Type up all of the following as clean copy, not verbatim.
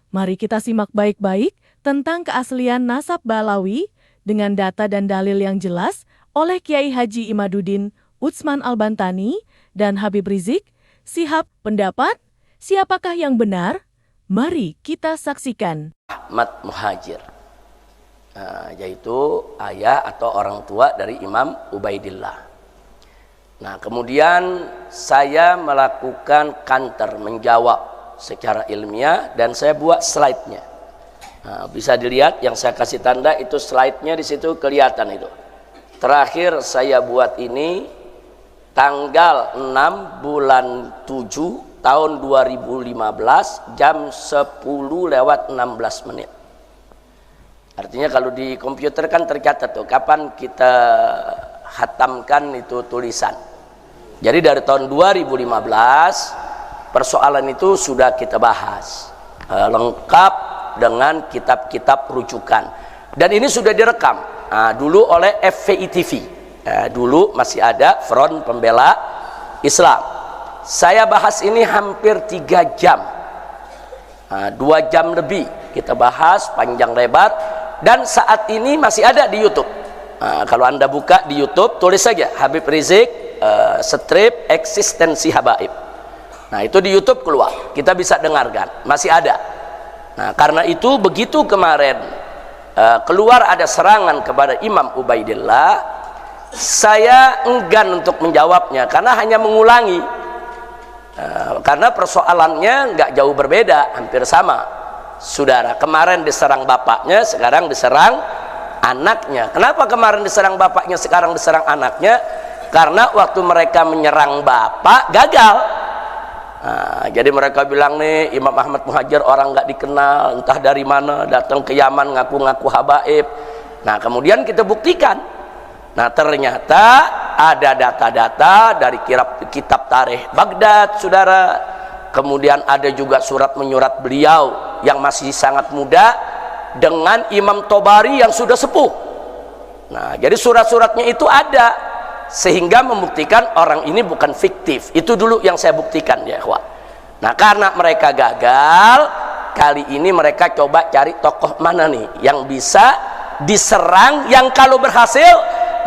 Mari kita simak baik-baik tentang keaslian nasab Ba'alawi dengan data dan dalil yang jelas oleh Kiai Haji Imaduddin Utsman Al-Bantani dan Habib Rizik Shihab. Pendapat, siapakah yang benar? Mari kita saksikan. Ahmad Muhajir, yaitu ayah atau orang tua dari Imam Ubaidillah. Nah, kemudian saya melakukan kanter menjawab secara ilmiah dan saya buat slide-nya. Nah, bisa dilihat yang saya kasih tanda itu slide-nya di situ kelihatan itu. Terakhir saya buat ini tanggal 6 bulan 7 tahun 2015 jam 10:16. Artinya kalau di komputer kan tercatat tuh kapan kita hatamkan itu tulisan. Jadi dari tahun 2015 persoalan itu sudah kita bahas lengkap dengan kitab-kitab rujukan, dan ini sudah direkam dulu oleh FVI TV. Dulu masih ada Front Pembela Islam. Saya bahas ini hampir 3 jam, 2 jam lebih kita bahas panjang lebar, dan saat ini masih ada di YouTube. Kalau Anda buka di YouTube, tulis saja Habib Rizik strip eksistensi habaib. Nah, itu di YouTube keluar, kita bisa dengarkan, masih ada. Nah, karena itu begitu kemarin keluar ada serangan kepada Imam Ubaidillah, saya enggan untuk menjawabnya karena hanya mengulangi. Karena persoalannya nggak jauh berbeda, hampir sama. Saudara, kemarin diserang bapaknya, sekarang diserang anaknya. Kenapa kemarin diserang bapaknya, sekarang diserang anaknya? Karena waktu mereka menyerang bapak gagal. Jadi mereka bilang nih Imam Ahmad Muhajir orang nggak dikenal, entah dari mana, datang ke Yaman ngaku-ngaku habaib. Nah, kemudian kita buktikan. Nah, ternyata ada data-data dari kitab tarikh Baghdad, saudara. Kemudian ada juga surat menyurat beliau yang masih sangat muda dengan Imam Tobari yang sudah sepuh. Nah, jadi surat-suratnya itu ada, sehingga membuktikan orang ini bukan fiktif. Itu dulu yang saya buktikan ya, ikhwah. Nah, karena mereka gagal, kali ini mereka coba cari tokoh mana nih yang bisa diserang, yang kalau berhasil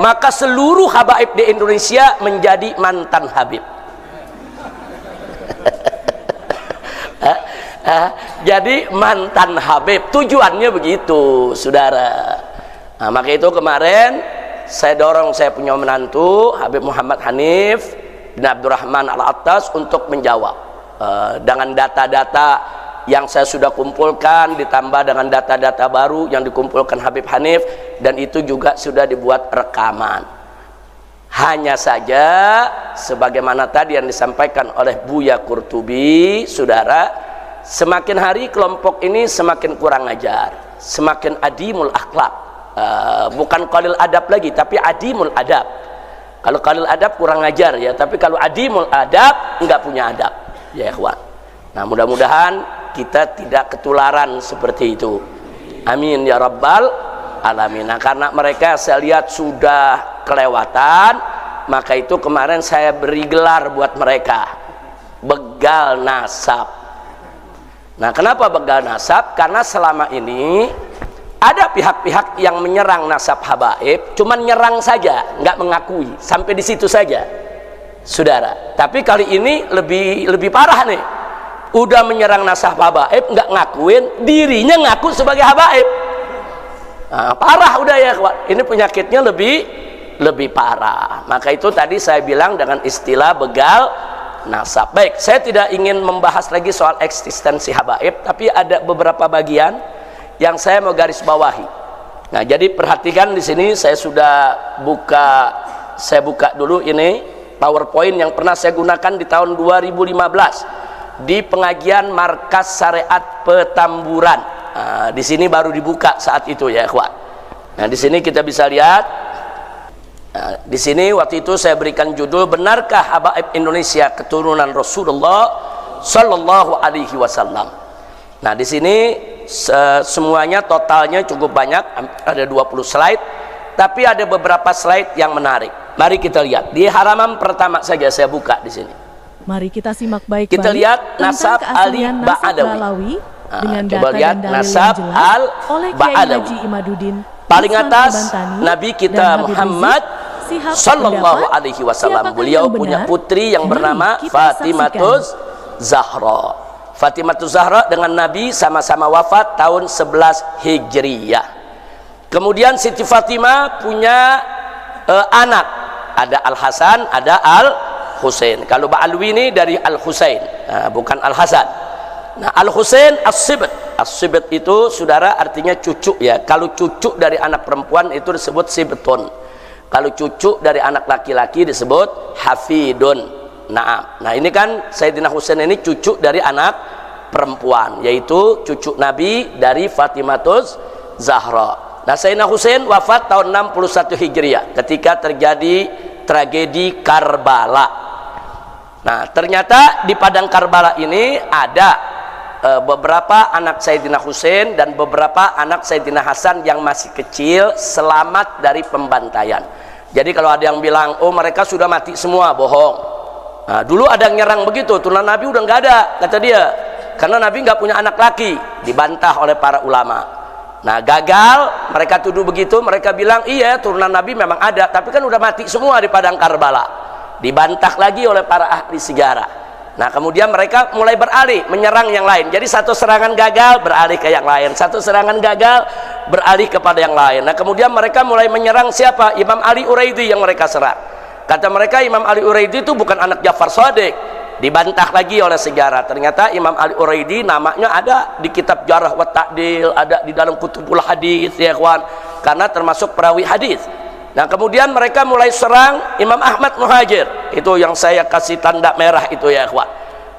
maka seluruh habaib di Indonesia menjadi mantan habib. Jadi mantan habib, tujuannya begitu, saudara. Nah, maka itu kemarin saya dorong, saya punya menantu Habib Muhammad Hanif bin Abdurrahman Al-Attas untuk menjawab dengan data-data yang saya sudah kumpulkan, ditambah dengan data-data baru yang dikumpulkan Habib Hanif, dan itu juga sudah dibuat rekaman. Hanya saja sebagaimana tadi yang disampaikan oleh Buya Qurtubi, saudara, semakin hari kelompok ini semakin kurang ajar, semakin adimul akhlak. Bukan qalil adab lagi, tapi adimul adab. Kalau qalil adab kurang ajar ya, tapi kalau adimul adab enggak punya adab ya, ikhwan. Nah, mudah-mudahan kita tidak ketularan seperti itu, amin ya rabbal alamin. Nah, karena mereka saya lihat sudah kelewatan, maka itu kemarin saya beri gelar buat mereka, begal nasab. Nah, kenapa begal nasab? Karena selama ini ada pihak-pihak yang menyerang nasab habaib, cuman nyerang saja, nggak mengakui, sampai di situ saja, saudara. Tapi kali ini lebih parah nih, udah menyerang nasab habaib, nggak ngakuin, dirinya ngaku sebagai habaib. Nah, parah udah ya, ini penyakitnya lebih parah. Maka itu tadi saya bilang dengan istilah begal nasab. Baik, saya tidak ingin membahas lagi soal eksistensi habaib, tapi ada beberapa bagian yang saya mau garis bawahi. Nah, jadi perhatikan di sini saya buka dulu ini PowerPoint yang pernah saya gunakan di tahun 2015 di pengajian Markas Syariat Petamburan. Nah, di sini baru dibuka saat itu ya, ikhwan. Nah, di sini kita bisa lihat. Nah, di sini waktu itu saya berikan judul, benarkah habaib Indonesia keturunan Rasulullah Sallallahu Alaihi Wasallam. Nah, di sini semuanya totalnya cukup banyak, ada 20 slide, tapi ada beberapa slide yang menarik. Mari kita lihat di halaman pertama saja, saya buka di sini. Mari kita simak baik-baik. Kita lihat nasab Ali Ba'alawi. dengan coba data lihat dan dalil nasab yang jelas oleh Kiai al-Ba'alawi. Haji Imaduddin Paling Utsman atas Albantani Nabi dan kita Habib Muhammad Rizik, Sihab Sallallahu berpendapat, alaihi wasallam. siapakah Beliau yang punya benar? putri yang Mari bernama kita Fatimatus Zahra. Fatimatus Zahra dengan Nabi sama-sama wafat tahun 11 Hijriyah. Kemudian Siti Fatimah punya anak, ada Al Hasan, ada Al Husain. Kalau Ba'alwi ini dari Al Husain, bukan Al Hasan. Nah, Al Husain As-Sibt. As-Sibt itu saudara artinya cucu ya. Kalau cucu dari anak perempuan itu disebut sibtun. Kalau cucu dari anak laki-laki disebut hafidun. Nah ini kan Sayyidina Husain ini cucu dari anak perempuan, yaitu cucu Nabi dari Fatimatus Zahra. Nah, Sayyidina Husain wafat tahun 61 Hijriah ketika terjadi tragedi Karbala. Nah, ternyata di padang Karbala ini ada beberapa anak Sayyidina Husain dan beberapa anak Sayyidina Hasan yang masih kecil selamat dari pembantaian. Jadi kalau ada yang bilang, oh mereka sudah mati semua, bohong. Nah, dulu ada yang nyerang begitu, turunan Nabi udah nggak ada, kata dia. Karena Nabi nggak punya anak laki, dibantah oleh para ulama. Nah, gagal, mereka tuduh begitu, mereka bilang, iya turunan Nabi memang ada, tapi kan udah mati semua di padang Karbala. Dibantah lagi oleh para ahli sejarah. Nah, kemudian mereka mulai beralih menyerang yang lain. Jadi satu serangan gagal beralih ke yang lain, satu serangan gagal beralih kepada yang lain. Nah, kemudian mereka mulai menyerang siapa? Imam Ali Uraidi yang mereka serang. Kata mereka Imam Ali Uraidi itu bukan anak Ja'far Shadiq. Dibantah lagi oleh sejarah. Ternyata Imam Ali Uraidi namanya ada di kitab Jarh wa Ta'dil, ada di dalam kutubul hadis ya kawan, karena termasuk perawi hadis. Nah, kemudian mereka mulai serang Imam Ahmad Muhajir. Itu yang saya kasih tanda merah itu ya kawan.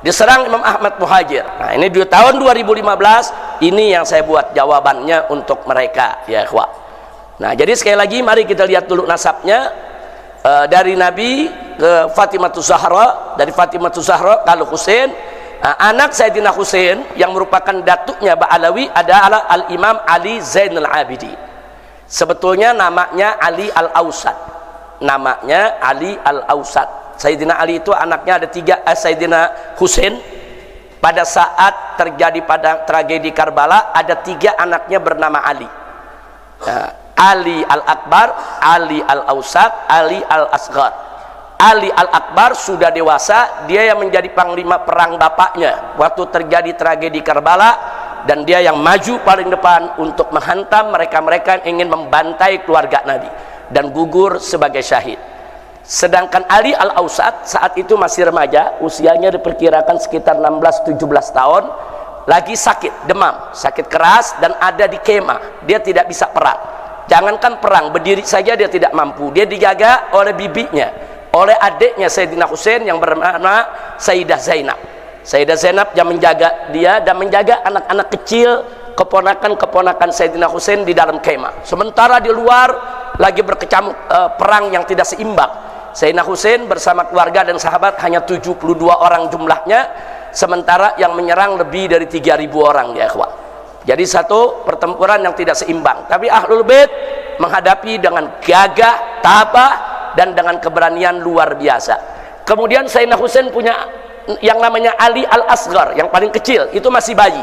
Diserang Imam Ahmad Muhajir. Nah, ini di tahun 2015 ini yang saya buat jawabannya untuk mereka ya kawan. Nah, jadi sekali lagi mari kita lihat dulu nasabnya. Dari Nabi ke Fatimatus Zahra, dari Fatimatus Zahra kalau Husain, anak Sayyidina Husain yang merupakan datuknya Ba'alawi adalah Al-Imam Ali Zainul Abidin. Sebetulnya namanya Ali Al-Ausat. Namanya Ali Al-Ausat. Sayyidina Ali itu anaknya ada tiga. Sayyidina Husain pada saat terjadi pada tragedi Karbala ada tiga anaknya bernama Ali. Ali Al-Akbar, Ali Al-Ausat, Ali Al-Asghar. Ali Al-Akbar sudah dewasa, dia yang menjadi panglima perang bapaknya waktu terjadi tragedi Karbala, dan dia yang maju paling depan untuk menghantam mereka-mereka yang ingin membantai keluarga Nabi dan gugur sebagai syahid. Sedangkan Ali Al-Ausat saat itu masih remaja, usianya diperkirakan sekitar 16-17 tahun, lagi sakit, demam, sakit keras, dan ada di kemah. Dia tidak bisa perang. Jangankan perang, berdiri saja dia tidak mampu. Dia dijaga oleh bibinya, oleh adiknya Sayyidina Husain yang bernama Sayyidah Zainab. Sayyidah Zainab yang menjaga dia dan menjaga anak-anak kecil, keponakan-keponakan Sayyidina Husain di dalam kemah. Sementara di luar lagi berkecamuk perang yang tidak seimbang. Sayyidina Husain bersama keluarga dan sahabat hanya 72 orang jumlahnya, sementara yang menyerang lebih dari 3.000 orang ya ikhwan. Jadi satu pertempuran yang tidak seimbang, tapi Ahlul Bait menghadapi dengan gagah, tabah, dan dengan keberanian luar biasa. Kemudian Sayyidina Husain punya yang namanya Ali Al-Asghar, yang paling kecil, itu masih bayi,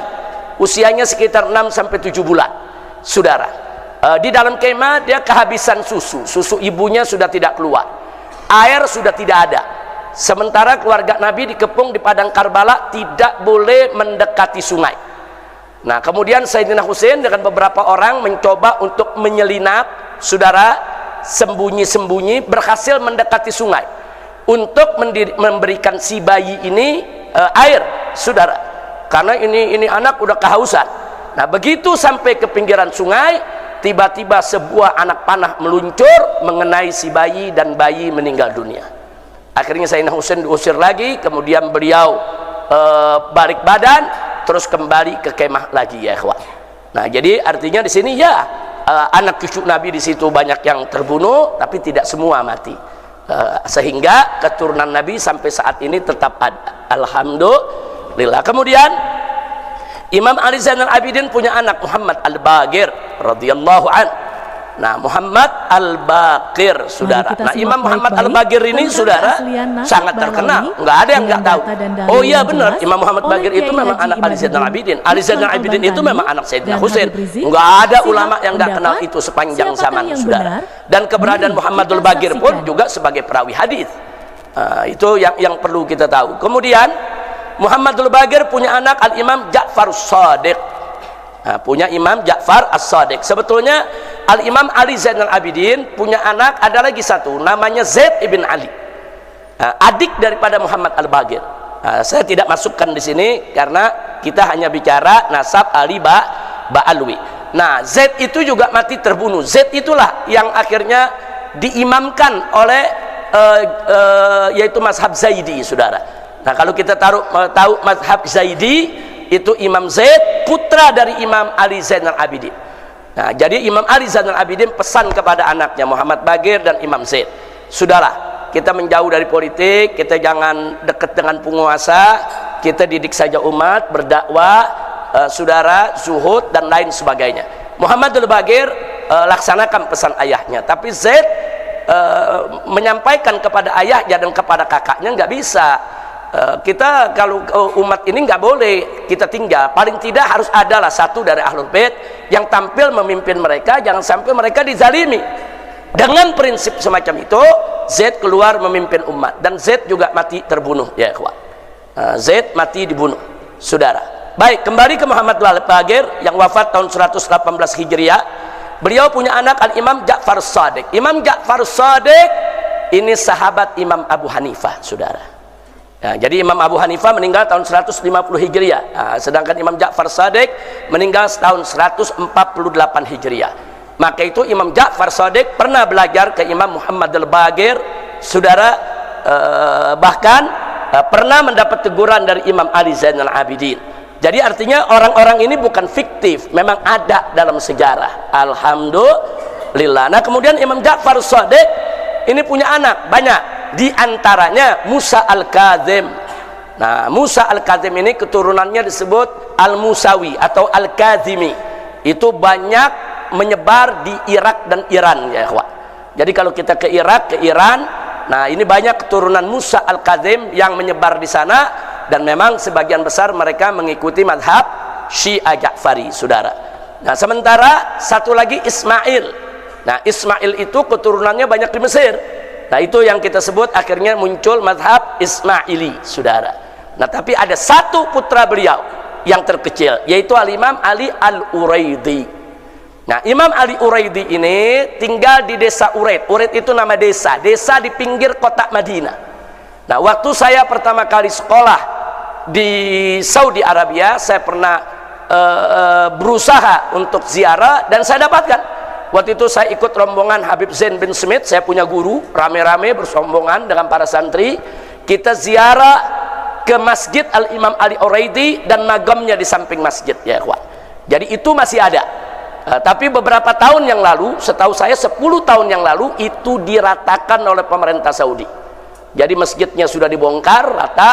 usianya sekitar 6-7 bulan. Saudara, di dalam kemah dia kehabisan susu ibunya sudah tidak keluar, air sudah tidak ada. Sementara keluarga Nabi dikepung di padang Karbala, tidak boleh mendekati sungai. Nah, kemudian Sayyidina Husain dengan beberapa orang mencoba untuk menyelinap, saudara, sembunyi-sembunyi, berhasil mendekati sungai untuk memberikan si bayi ini air, saudara, karena ini anak udah kehausan. Nah, begitu sampai ke pinggiran sungai, tiba-tiba sebuah anak panah meluncur mengenai si bayi dan bayi meninggal dunia. Akhirnya Sayyidina Husain diusir lagi, kemudian beliau balik badan, terus kembali ke kemah lagi ya ikhwan. Nah, jadi artinya di sini ya anak cucu Nabi di situ banyak yang terbunuh, tapi tidak semua mati. Sehingga keturunan Nabi sampai saat ini tetap ada. Alhamdulillah. Kemudian Imam Ali Zainal Abidin punya anak Muhammad Al-Baqir radhiyallahu an. Nah, Muhammad Al-Baqir, saudara. Nah, Imam Muhammad Al-Baqir ini, saudara, sangat terkenal. Nggak ada yang nggak tahu. Oh iya benar, Imam Muhammad Baqir itu memang anak Ali Zainal Abidin. Ali Zainal Abidin itu memang anak Sayyidina Husain. Nggak ada ulama yang nggak kenal itu sepanjang zaman, saudara. Dan keberadaan Muhammadul Baqir pun juga sebagai perawi hadis. Itu yang perlu kita tahu. Kemudian Muhammadul Baqir punya anak Al-Imam Ja'far Shadiq. Punya Imam Ja'far As-Shadiq. Sebetulnya Al-Imam Ali Zainal Abidin punya anak, ada lagi satu namanya Zaid ibn Ali, adik daripada Muhammad Al-Baqir. Saya tidak masukkan di sini karena kita hanya bicara nasab Ali Ba'alwi. Nah, Zaid itu juga mati terbunuh. Zaid itulah yang akhirnya diimamkan oleh yaitu mazhab Zaidi, saudara. Nah, kalau kita tahu mazhab Zaidi, itu Imam Zaid, putra dari Imam Ali Zainal Abidin. Nah, jadi Imam Ali Zainal Abidin pesan kepada anaknya Muhammad Baqir dan Imam Zaid, sudahlah, kita menjauh dari politik, kita jangan dekat dengan penguasa, kita didik saja umat, berdakwah, saudara, zuhud dan lain sebagainya. Muhammadul Baqir laksanakan pesan ayahnya, tapi Zaid menyampaikan kepada ayahnya dan kepada kakaknya nggak bisa. Kita kalau umat ini nggak boleh kita tinggal, paling tidak harus adalah satu dari Ahlul Bait yang tampil memimpin mereka, jangan sampai mereka dizalimi. Dengan prinsip semacam itu, Zaid keluar memimpin umat, dan Zaid juga mati terbunuh, ya ikhwan. Zaid mati dibunuh, saudara. Baik, kembali ke Muhammad Al-Baqir yang wafat tahun 118 Hijriah. Beliau punya anak Al-Imam Ja'far Shadiq. Imam Ja'far Shadiq ini sahabat Imam Abu Hanifah, saudara. Nah, jadi Imam Abu Hanifah meninggal tahun 150 Hijriah, sedangkan Imam Ja'far Shadiq meninggal tahun 148 Hijriah. Maka itu Imam Ja'far Shadiq pernah belajar ke Imam Muhammad Al-Baqir, saudara, bahkan pernah mendapat teguran dari Imam Ali Zainal Abidin. Jadi artinya orang-orang ini bukan fiktif, memang ada dalam sejarah. Alhamdulillah. Nah, kemudian Imam Ja'far Shadiq ini punya anak banyak. Di antaranya Musa Al-Kazim. Nah, Musa Al-Kazim ini keturunannya disebut Al-Musawi atau Al-Kazimi. Itu banyak menyebar di Irak dan Iran, ya ikhwan. Jadi kalau kita ke Irak, ke Iran, nah ini banyak keturunan Musa Al-Kazim yang menyebar di sana, dan memang sebagian besar mereka mengikuti mazhab Syiah Ja'fari, saudara. Nah, sementara satu lagi Ismail. Nah, Ismail itu keturunannya banyak di Mesir. Nah, itu yang kita sebut akhirnya muncul mazhab Ismaili, saudara. Nah, tapi ada satu putra beliau yang terkecil, yaitu Al-Imam Ali Al-Uraidi. Nah, Imam Ali Uraidi ini tinggal di desa Uraid. Uraid itu nama desa, desa di pinggir kota Madinah. Nah, waktu saya pertama kali sekolah di Saudi Arabia, saya pernah berusaha untuk ziarah, dan saya dapatkan. Waktu itu saya ikut rombongan Habib Zain bin Smith, saya punya guru, rame-rame bersombongan dengan para santri. Kita ziarah ke Masjid Al-Imam Ali Uraidi dan magamnya di samping masjid, ya ikhwan. Jadi itu masih ada. Tapi beberapa tahun yang lalu, setahu saya 10 tahun yang lalu, itu diratakan oleh pemerintah Saudi. Jadi masjidnya sudah dibongkar rata,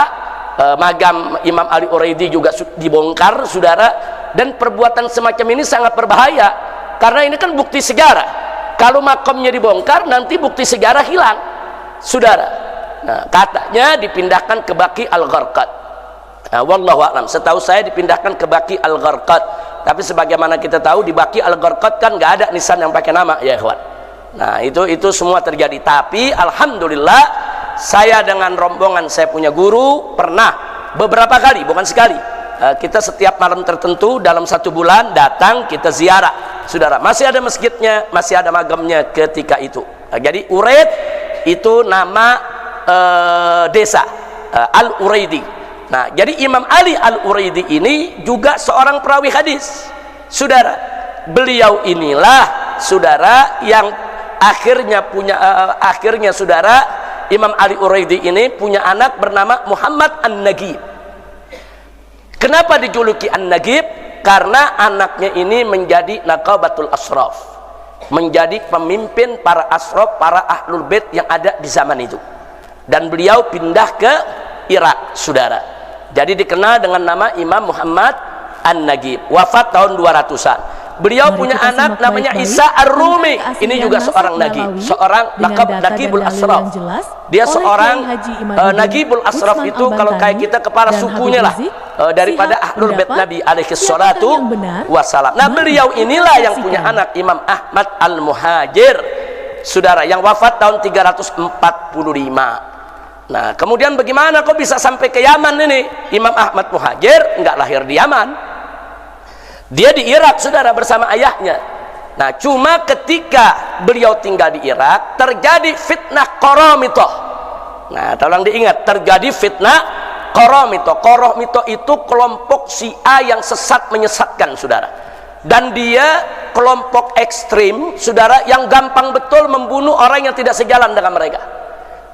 magam Imam Ali Uraidi juga dibongkar, saudara. Dan perbuatan semacam ini sangat berbahaya. Karena ini kan bukti sejarah. Kalau makamnya dibongkar, nanti bukti sejarah hilang, saudara. Nah, katanya dipindahkan ke Baqi Al-Gharqad. Nah, wallahu a'lam. Setahu saya dipindahkan ke Baqi Al-Gharqad. Tapi sebagaimana kita tahu, di Baqi Al-Gharqad kan nggak ada nisan yang pakai nama, ya ikhwan. Nah, itu semua terjadi. Tapi alhamdulillah, saya dengan rombongan saya punya guru pernah beberapa kali, bukan sekali. Kita setiap malam tertentu dalam 1 bulan datang, kita ziarah, saudara. Masih ada masjidnya, masih ada magamnya ketika itu. Jadi Uraid itu nama desa Al-Uraidi. Nah, jadi Imam Ali Al-Uraidi ini juga seorang perawi hadis, saudara. Beliau inilah, saudara, yang akhirnya saudara, Imam Ali Uraidi ini punya anak bernama Muhammad An-Nagib. Kenapa dijuluki An-Nagib? Karena anaknya ini menjadi Naqabatul Ashraf, menjadi pemimpin para ashraf, para ahlul bait yang ada di zaman itu. Dan beliau pindah ke Irak, saudara. Jadi dikenal dengan nama Imam Muhammad An-Nagib. Wafat tahun 200-an. Beliau Mari punya kita anak simak namanya baik-baik Isa Ar-Rumi. tentang Ini keaslian juga nasab seorang nagi, Balawi seorang dengan lakab data dan Naqibul dalil Asraf. yang jelas Dia oleh seorang Kiai Haji Imaduddin Naqibul Asraf Utsman itu kalau kayak Al-Bantani kita kepala dan sukunya Habib lah Rizik, daripada Sihab Ahlul Bait pendapat, Nabi alaihi siapakah salatu yang benar? wassalam. Nah, Mari beliau kita inilah yang saksikan. punya anak Imam Ahmad Al-Muhajir, saudara, yang wafat tahun 345. Nah, kemudian bagaimana kok bisa sampai ke Yaman ini? Imam Ahmad Muhajir enggak lahir di Yaman. Dia di Irak, saudara, bersama ayahnya. Nah, cuma ketika beliau tinggal di Irak, terjadi fitnah Qaramitoh. Nah, tolong diingat, terjadi fitnah Qaramitoh. Qaramitoh itu kelompok Syiah yang sesat menyesatkan, saudara. Dan dia kelompok ekstrim, saudara, yang gampang betul membunuh orang yang tidak sejalan dengan mereka.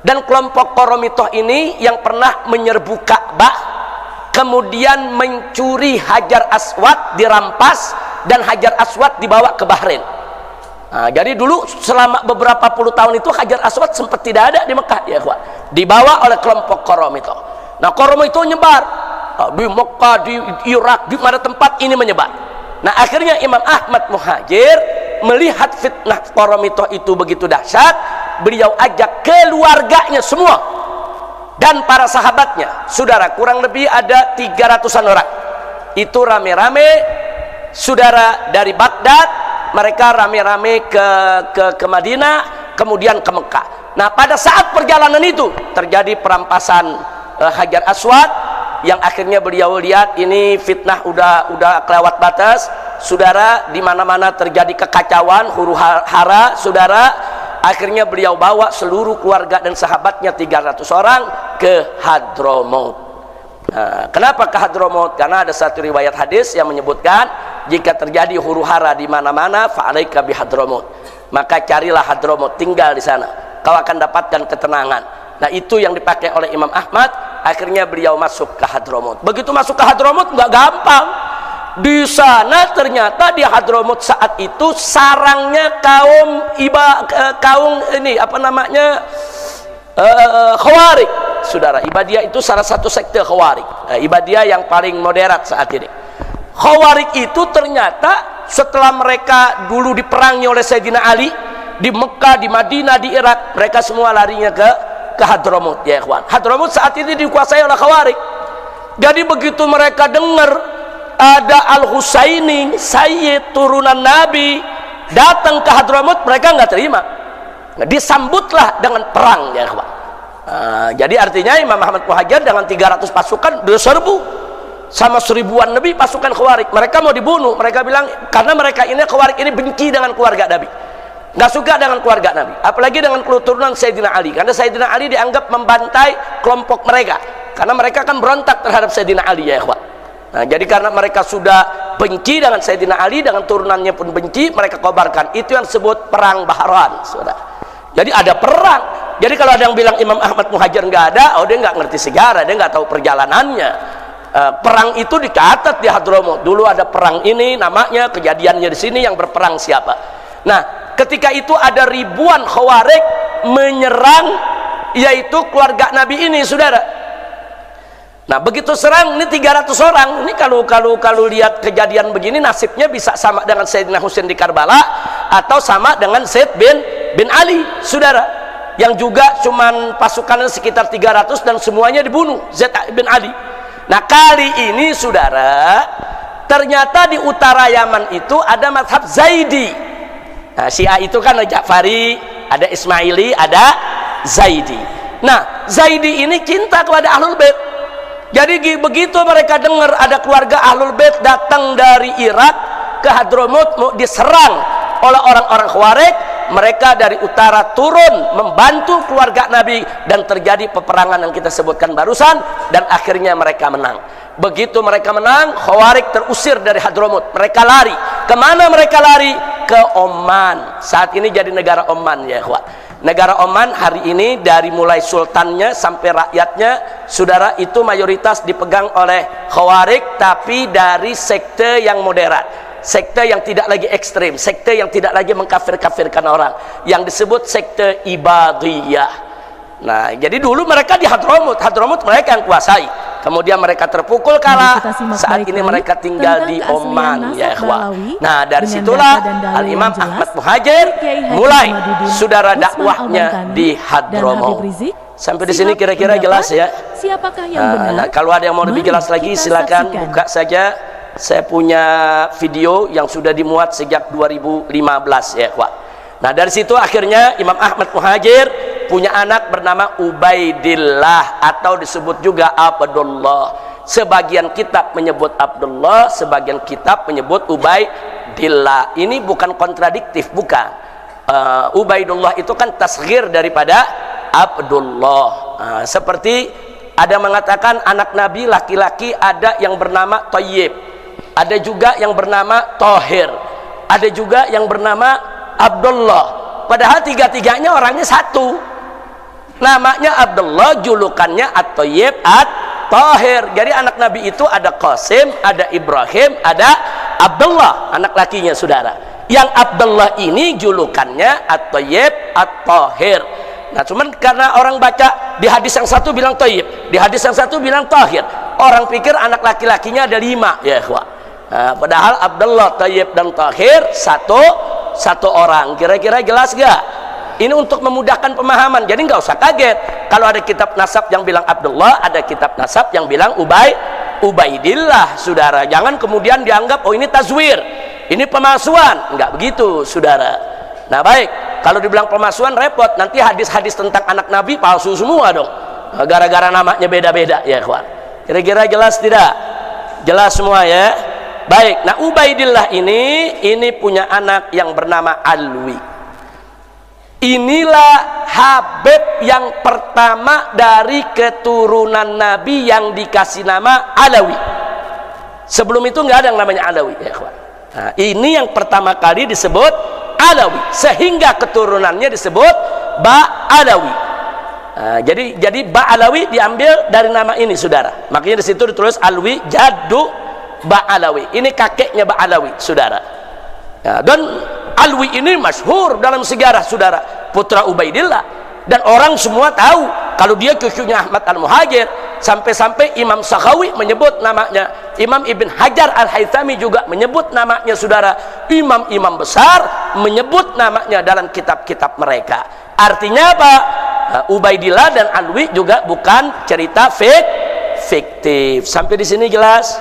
Dan kelompok Qaramitoh ini yang pernah menyerbu Ka'bah, kemudian mencuri Hajar Aswad, dirampas, dan Hajar Aswad dibawa ke Bahrain. Nah, jadi dulu selama beberapa puluh tahun itu Hajar Aswad sempat tidak ada di Mekah, ya kawan. Dibawa oleh kelompok Qaramitoh. Nah, Qaramitoh nyebar di Mekah, di Irak, di mana tempat ini menyebar. Nah, akhirnya Imam Ahmad Muhajir melihat fitnah Qaramitoh itu begitu dahsyat, beliau ajak keluarganya semua dan para sahabatnya, saudara, kurang lebih ada 300-an orang. Itu rame-rame, saudara, dari Baghdad, mereka rame-rame ke Madinah, kemudian ke Mekah. Nah, pada saat perjalanan itu terjadi perampasan Hajar Aswad, yang akhirnya beliau lihat ini fitnah udah kelewat batas, saudara, di mana-mana terjadi kekacauan, huru hara, saudara. Akhirnya beliau bawa seluruh keluarga dan sahabatnya 300 orang ke Hadramaut. Nah, kenapa ke Hadramaut? Karena ada satu riwayat hadis yang menyebutkan jika terjadi huru hara di mana-mana, fa'alaika bi Hadramaut. Maka carilah Hadramaut, tinggal di sana. Kau akan dapatkan ketenangan. Nah, itu yang dipakai oleh Imam Ahmad. Akhirnya beliau masuk ke Hadramaut. Begitu masuk ke Hadramaut nggak gampang. Di sana ternyata di Hadramaut saat itu sarangnya kaum ini apa namanya Khawarij, saudara. Ibadiyah itu salah satu sekte Khawarij. Ibadiyah yang paling moderat saat ini. Khawarij itu ternyata setelah mereka dulu diperangi oleh Sayyidina Ali di Mekah, di Madinah, di Irak, mereka semua larinya ke Hadramaut, ya ikhwan. Hadramaut saat ini dikuasai oleh Khawarij. Jadi begitu mereka dengar ada Al-Husaini, Sayyid turunan Nabi, datang ke Hadramaut, mereka nggak terima. Nah, disambutlah dengan perang, ya kawan. Jadi artinya Imam Ahmad Muhajir dengan 300 pasukan diserbu sama 1000-an lebih pasukan Khawarij. Mereka mau dibunuh. Mereka bilang karena mereka ini Khawarij ini benci dengan keluarga Nabi, nggak suka dengan keluarga Nabi, apalagi dengan keturunan Sayyidina Ali, karena Sayyidina Ali dianggap membantai kelompok mereka, karena mereka kan berontak terhadap Sayyidina Ali, ya kawan. Nah, jadi karena mereka sudah benci dengan Sayyidina Ali, dengan turunannya pun benci, mereka kobarkan. Itu yang disebut perang Bahran, saudara. Jadi ada perang. Jadi kalau ada yang bilang Imam Ahmad Muhajir nggak ada, oh dia nggak ngerti sejarah, dia nggak tahu perjalanannya. Perang itu dicatat di Hadramaut. Dulu ada perang ini, namanya, kejadiannya di sini, yang berperang siapa. Nah, ketika itu ada ribuan Khawarij menyerang, yaitu keluarga Nabi ini, saudara. Nah, begitu serang ini 300 orang. Ini kalau lihat kejadian begini, nasibnya bisa sama dengan Sayyidina Husain di Karbala atau sama dengan Zaid bin Ali, saudara, yang juga cuman pasukannya sekitar 300 dan semuanya dibunuh, Zaid bin Ali. Nah, kali ini, saudara, ternyata di utara Yaman itu ada mazhab Zaidi. Nah, Syiah itu kan ada Ja'fari, ada Ismaili, ada Zaidi. Nah, Zaidi ini cinta kepada Ahlul Bait. Jadi begitu mereka dengar ada keluarga Ahlul Bait datang dari Irak ke Hadramaut mau diserang oleh orang-orang Khawarij, mereka dari utara turun membantu keluarga Nabi dan terjadi peperangan yang kita sebutkan barusan, dan akhirnya mereka menang. Begitu mereka menang, Khawarij terusir dari Hadramaut. Mereka lari. Kemana mereka lari? Ke Oman. Saat ini jadi negara Oman, ya ikhwan. Negara Oman hari ini dari mulai sultannya sampai rakyatnya, saudara, itu mayoritas dipegang oleh Khawarij, tapi dari sekte yang moderat, sekte yang tidak lagi ekstrim, sekte yang tidak lagi mengkafir-kafirkan orang, yang disebut sekte Ibadiyah. Nah, jadi dulu mereka di Hadramaut mereka yang kuasai. Kemudian mereka terpukul kalah. Mari kita simak Saat ini baik-baik mereka tinggal tentang di keaslian Oman, nasab ya ikhwah. Balawi Nah, dari dengan situlah data dan dalil Al-Imam yang jelas Ahmad Muhajir Kiai Haji mulai Imaduddin saudara Utsman dakwahnya Al-Bantani di dan Hadramaut. Habib Rizik. Sampai di sini Sikap kira-kira pendapat, jelas ya. Siapakah yang benar? Nah, kalau ada yang mau lebih Mari jelas lagi kita silakan saksikan. buka saja. Saya punya video yang sudah dimuat sejak 2015 ya, Pak. Nah, dari situ akhirnya Imam Ahmad Muhajir punya anak bernama Ubaidillah atau disebut juga Abdullah. Sebagian kitab menyebut Abdullah, sebagian kitab menyebut Ubaidillah. Ini bukan kontradiktif, bukan. Ubaidullah itu kan tasghir daripada Abdullah. Seperti ada mengatakan anak Nabi laki-laki ada yang bernama Thayyib, ada juga yang bernama Thahir, ada juga yang bernama Abdullah. Padahal tiga-tiganya orangnya satu. Namanya Abdullah, julukannya At-Thayyib, At-Thahir. Jadi anak Nabi itu ada Qasim, ada Ibrahim, ada Abdullah, anak lakinya saudara. Yang Abdullah ini julukannya At-Thayyib, At-Thahir. Nah, cuman karena orang baca di hadis yang satu bilang Thayyib, di hadis yang satu bilang Thahir, orang pikir anak laki-lakinya ada 5 ya ikhwah. Nah, padahal Abdullah, Thayyib dan Thahir satu orang. Kira-kira jelas gak? Ini untuk memudahkan pemahaman, jadi nggak usah kaget kalau ada kitab nasab yang bilang Abdullah, ada kitab nasab yang bilang Ubaidillah, saudara. Jangan kemudian dianggap oh ini tazwir, ini pemalsuan. Nggak begitu, saudara. Nah, baik, kalau dibilang pemalsuan repot, nanti hadis-hadis tentang anak Nabi palsu semua dong, gara-gara namanya beda-beda ya ikhwan. Kira-kira jelas tidak? Jelas semua ya. Baik, nah Ubaidillah ini punya anak yang bernama Alwi. Inilah Habib yang pertama dari keturunan Nabi yang dikasih nama Alawi. Sebelum itu nggak ada yang namanya Alawi ya ikhwan. Nah, ini yang pertama kali disebut Alawi, sehingga keturunannya disebut Ba'alawi. Nah, jadi Ba'alawi diambil dari nama ini, saudara. Makanya di situ ditulis Alwi Jaddu Ba'alawi. Ini kakeknya Ba'alawi, saudara. Nah, dan Alwi ini masyhur dalam sejarah, saudara, putra Ubaidillah. Dan orang semua tahu kalau dia cucunya Ahmad Al-Muhajir. Sampai-sampai Imam Sakhawi menyebut namanya, Imam Ibn Hajar Al-Haythami juga menyebut namanya, saudara. Imam-imam besar menyebut namanya dalam kitab-kitab mereka. Artinya apa? Ubaidillah dan Alwi juga bukan cerita fiktif. Sampai di sini jelas?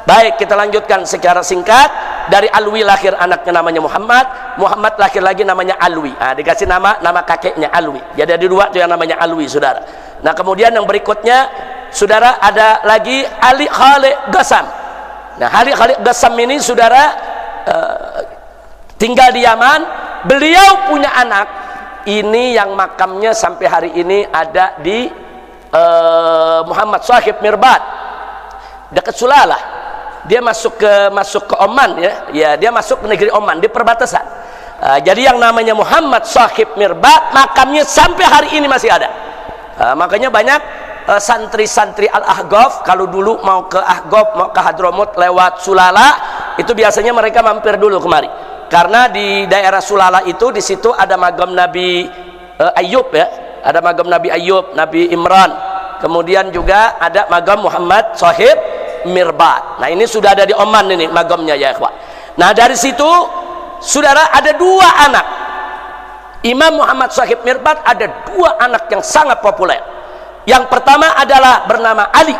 Baik, kita lanjutkan secara singkat. Dari Alwi lahir anaknya namanya Muhammad, Muhammad lahir lagi namanya Alwi. Dikasih nama kakeknya Alwi. Jadi ada 2 tuh yang namanya Alwi, saudara. Nah, kemudian yang berikutnya, saudara, ada lagi Ali Khalid Ghassam. Nah, Ali Khalid Ghassam ini, saudara, tinggal di Yaman. Beliau punya anak ini yang makamnya sampai hari ini ada di Muhammad Shahib Mirbat, dekat Sulalah. Dia masuk ke Oman ya, dia masuk ke negeri Oman di perbatasan. Jadi yang namanya Muhammad Shahib Mirbat makamnya sampai hari ini masih ada. Makanya banyak santri-santri Al-Ahqaf kalau dulu mau ke Ahqaf, mau ke Hadramaut lewat Sulala, itu biasanya mereka mampir dulu kemari. Karena di daerah Sulala itu di situ ada magam Nabi Ayub ya, ada magam Nabi Ayub, Nabi Imran. Kemudian juga ada magam Muhammad Shahib Mirbat. Nah, ini sudah ada di Oman ini magamnya ya ikhwah. Nah, dari situ saudara ada 2 anak. Imam Muhammad Shahib Mirbat ada 2 anak yang sangat populer. Yang pertama adalah bernama Ali,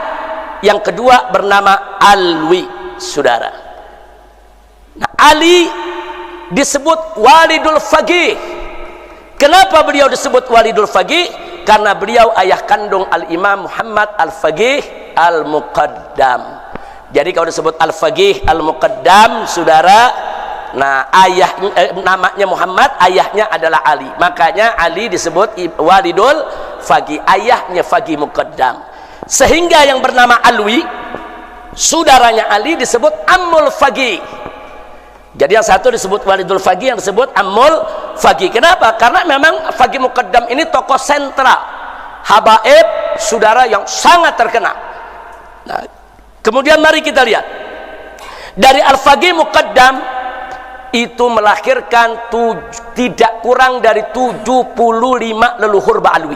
yang kedua bernama Alwi, saudara. Nah, Ali disebut Walidul Faqih. Kenapa beliau disebut Walidul Faqih? Karena beliau ayah kandung Al-Imam Muhammad Al-Faqih Al-Muqaddam. Jadi kalau disebut Al-Faqih Al-Muqaddam, saudara, nah namanya Muhammad, ayahnya adalah Ali. Makanya Ali disebut Walidul Faqih, ayahnya Faqih Muqaddam. Sehingga yang bernama Alwi, saudaranya Ali, disebut Ammul Faqih. Jadi yang satu disebut Walidul Faqih, yang disebut Ammul Faqih. Kenapa? Karena memang Faqih Muqaddam ini tokoh sentral, habaib, saudara, yang sangat terkenal. Nah, kemudian mari kita lihat dari Al-Faqih Muqaddam itu melahirkan tidak kurang dari 75 leluhur Ba'alwi.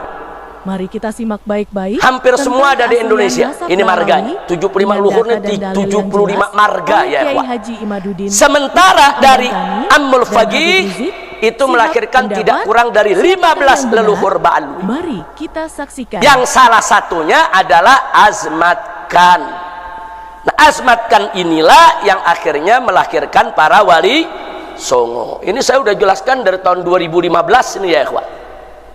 Mari kita simak baik-baik. Hampir semua ada di Indonesia. Ini marganya. 75 luhurnya 75 marga ya, Kiai Haji Imaduddin. Sementara dari Ammul Faqih itu melahirkan tidak kurang dari 15 leluhur Ba'alwi. Mari kita saksikan. Yang salah satunya adalah Azmat Khan. Nah, Azmat Khan inilah yang akhirnya melahirkan para wali songo. Ini saya sudah jelaskan dari tahun 2015 ini ya ikhwan.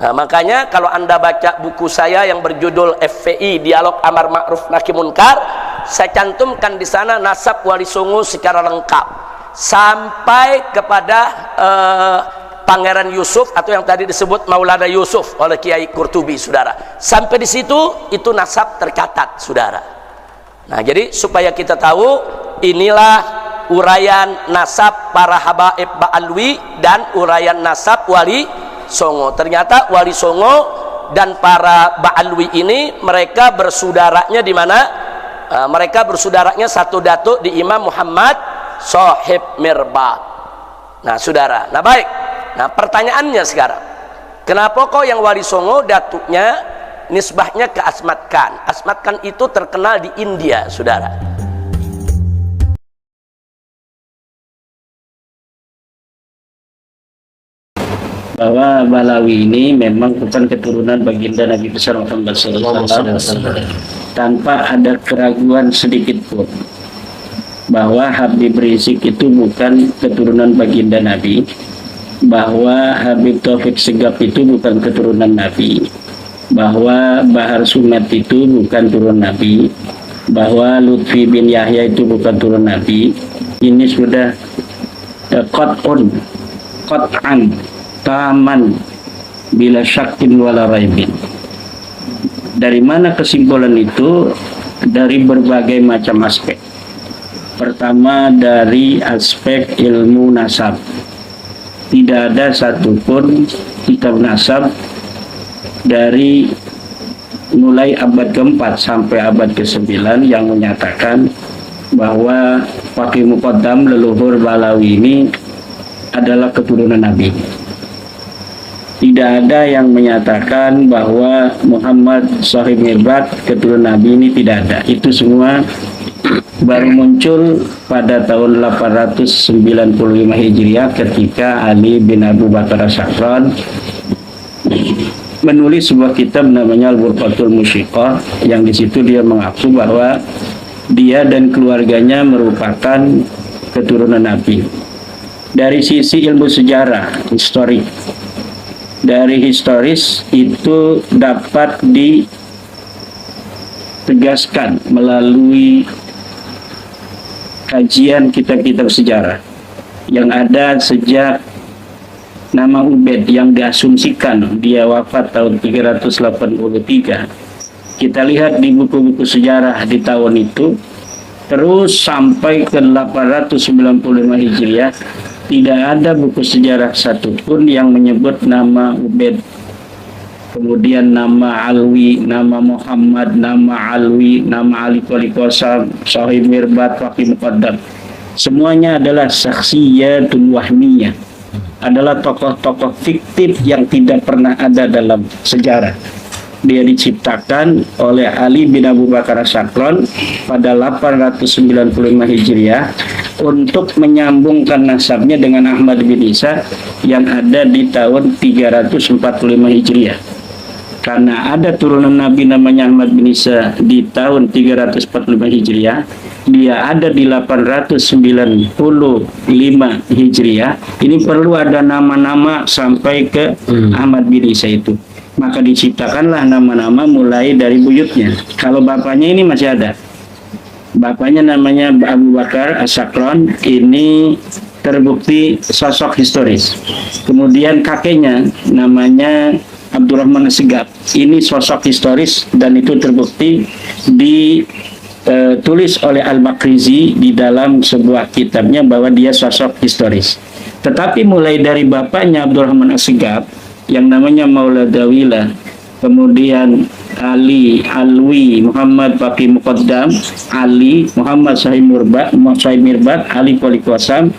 Nah, makanya kalau Anda baca buku saya yang berjudul FPI Dialog Amar Ma'ruf Nahi Munkar, saya cantumkan di sana nasab wali songo secara lengkap sampai kepada Pangeran Yusuf atau yang tadi disebut Maulana Yusuf oleh Kiai Qurtubi, saudara. Sampai di situ itu nasab tercatat, saudara. Nah, jadi supaya kita tahu inilah uraian nasab para habaib Ba'alwi dan uraian nasab wali songo. Ternyata wali songo dan para Ba'alwi ini mereka bersudaranya di mana? Mereka bersudaranya satu datuk di Imam Muhammad Shahib Mirbat. Nah, saudara. Nah, baik. Nah, pertanyaannya sekarang, kenapa kok yang wali songo datuknya nisbahnya ke Azmat Khan? Azmat Khan itu terkenal di India, saudara. Bahwa Balawi ini memang bukan keturunan baginda Nabi besar Muhammad SAW, tanpa ada keraguan sedikit pun bahwa Habib Rizik itu bukan keturunan baginda Nabi, bahwa Habib Taufik Segaf itu bukan keturunan Nabi, bahwa Bahar Sumat itu bukan turun Nabi, bahwa Lutfi bin Yahya itu bukan turun Nabi. Ini sudah qat'un taman bila syakin wala raibin. Dari mana kesimpulan itu? Dari berbagai macam aspek. Pertama, dari aspek ilmu nasab. Tidak ada satupun kitab nasab dari mulai abad ke-4 sampai abad ke-9 yang menyatakan bahwa Faqih Muqaddam leluhur Balawi ini adalah keturunan Nabi. Tidak ada yang menyatakan bahwa Muhammad Shahib Mirbat keturunan Nabi, ini tidak ada. Itu semua baru muncul pada tahun 895 Hijriah ketika Ali bin Abu Bakar As-Sakran menulis sebuah kitab namanya Al-Burqatul Musyiqah, yang di situ dia mengaku bahwa dia dan keluarganya merupakan keturunan Nabi. Dari sisi ilmu sejarah, historik, dari historis itu dapat ditegaskan melalui kajian kitab-kitab sejarah yang ada sejak nama Ubaid yang diasumsikan dia wafat tahun 383. Kita lihat di buku-buku sejarah di tahun itu terus sampai ke 895 Hijriah. Tidak ada buku sejarah satupun yang menyebut nama Ubaid, kemudian nama Alwi, nama Muhammad, nama Alwi, nama Ali Qali Qasam, Shahib Mirbat, Faqih Muqaddam. Semuanya adalah syakhsiyatul wahmiyah, adalah tokoh-tokoh fiktif yang tidak pernah ada dalam sejarah. Dia diciptakan oleh Ali bin Abu Bakar As-Sakran pada 895 Hijriah untuk menyambungkan nasabnya dengan Ahmad bin Isa yang ada di tahun 345 Hijriah. Karena ada turunan Nabi namanya Ahmad bin Isa di tahun 345 Hijriah, dia ada di 895 Hijriah. Ini perlu ada nama-nama sampai ke Ahmad bin Isa itu. Maka diciptakanlah nama-nama mulai dari buyutnya. Kalau bapaknya ini masih ada. Bapaknya namanya Abu Bakar As-Sakran, ini terbukti sosok historis. Kemudian kakeknya namanya Abdurrahman As-Segaf, ini sosok historis dan itu terbukti ditulis oleh Al-Makrizi di dalam sebuah kitabnya bahwa dia sosok historis. Tetapi mulai dari bapaknya Abdurrahman As-Segaf yang namanya Maula Dawila, kemudian Ali, Alwi, Muhammad Faqih Muqaddam, Ali, Muhammad Shahib Mirbat, Ali Qali Qasam,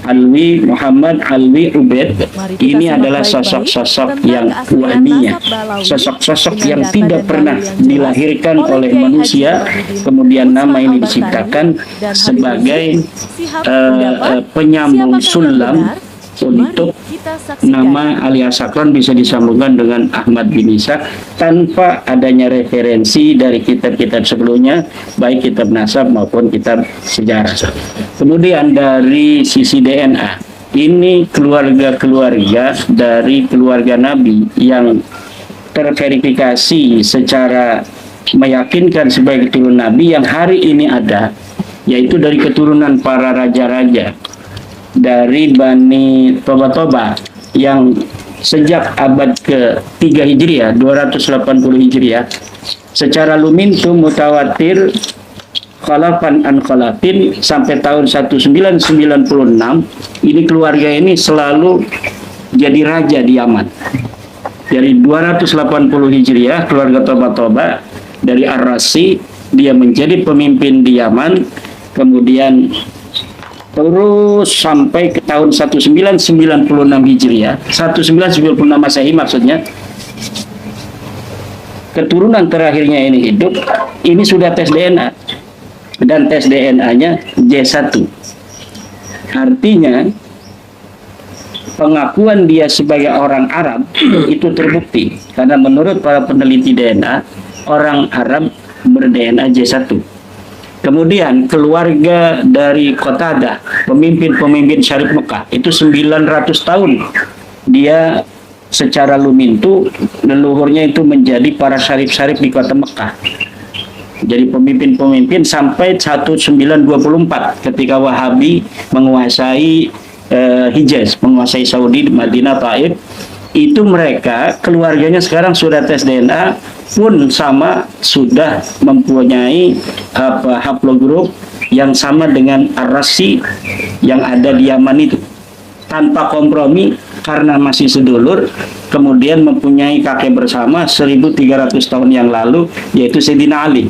Alwi Muhammad Alwi Ubed. Mari kita Ini simak adalah baik-baik sosok-sosok tentang yang keaslian wahmiyah, nasab Balawi sosok-sosok dengan yang data tidak dan pernah dalil yang jelas dilahirkan oleh oleh Kiai manusia, Haji Imaduddin kemudian Utsman nama ini Al-Bantani diciptakan dan Habib sebagai Rizik. Sihab pendapat, penyambung siapakah yang sulam benar? untuk Mari kita saksikan. nama alias Sakron bisa disambungkan dengan Ahmad bin Isa tanpa adanya referensi dari kitab-kitab sebelumnya, baik kitab nasab maupun kitab sejarah. Kemudian dari sisi DNA, ini keluarga-keluarga dari keluarga Nabi yang terverifikasi secara meyakinkan sebagai keturunan Nabi yang hari ini ada, yaitu dari keturunan para raja-raja dari Bani Toba yang sejak abad ke-3 Hijriah, 280 Hijriah, secara lumintum mutawatir khalafan an khalafin sampai tahun 1996, ini keluarga ini selalu jadi raja di Yaman. Dari 280 Hijriah, keluarga Toba dari Ar-Rasi, dia menjadi pemimpin di Yaman, kemudian terus sampai ke tahun 1996 Hijriah, 1996 Masehi maksudnya, keturunan terakhirnya ini hidup, ini sudah tes DNA dan tes DNA-nya J1. Artinya pengakuan dia sebagai orang Arab itu terbukti karena menurut para peneliti DNA, orang Arab ber-DNA J1. Kemudian keluarga dari Qatadah, pemimpin-pemimpin Syarif Mekah, itu 900 tahun dia secara lumintu leluhurnya itu menjadi para syarif-syarif di kota Mekah. Jadi pemimpin-pemimpin sampai 1924 ketika Wahabi menguasai Hijaz, menguasai Saudi, Madinah, Taif, itu mereka keluarganya sekarang sudah tes DNA pun sama, sudah mempunyai haplogrup yang sama dengan Ar-Rasi yang ada di Yaman itu, tanpa kompromi karena masih sedulur, kemudian mempunyai kakek bersama 1300 tahun yang lalu, yaitu Sayyidina Ali.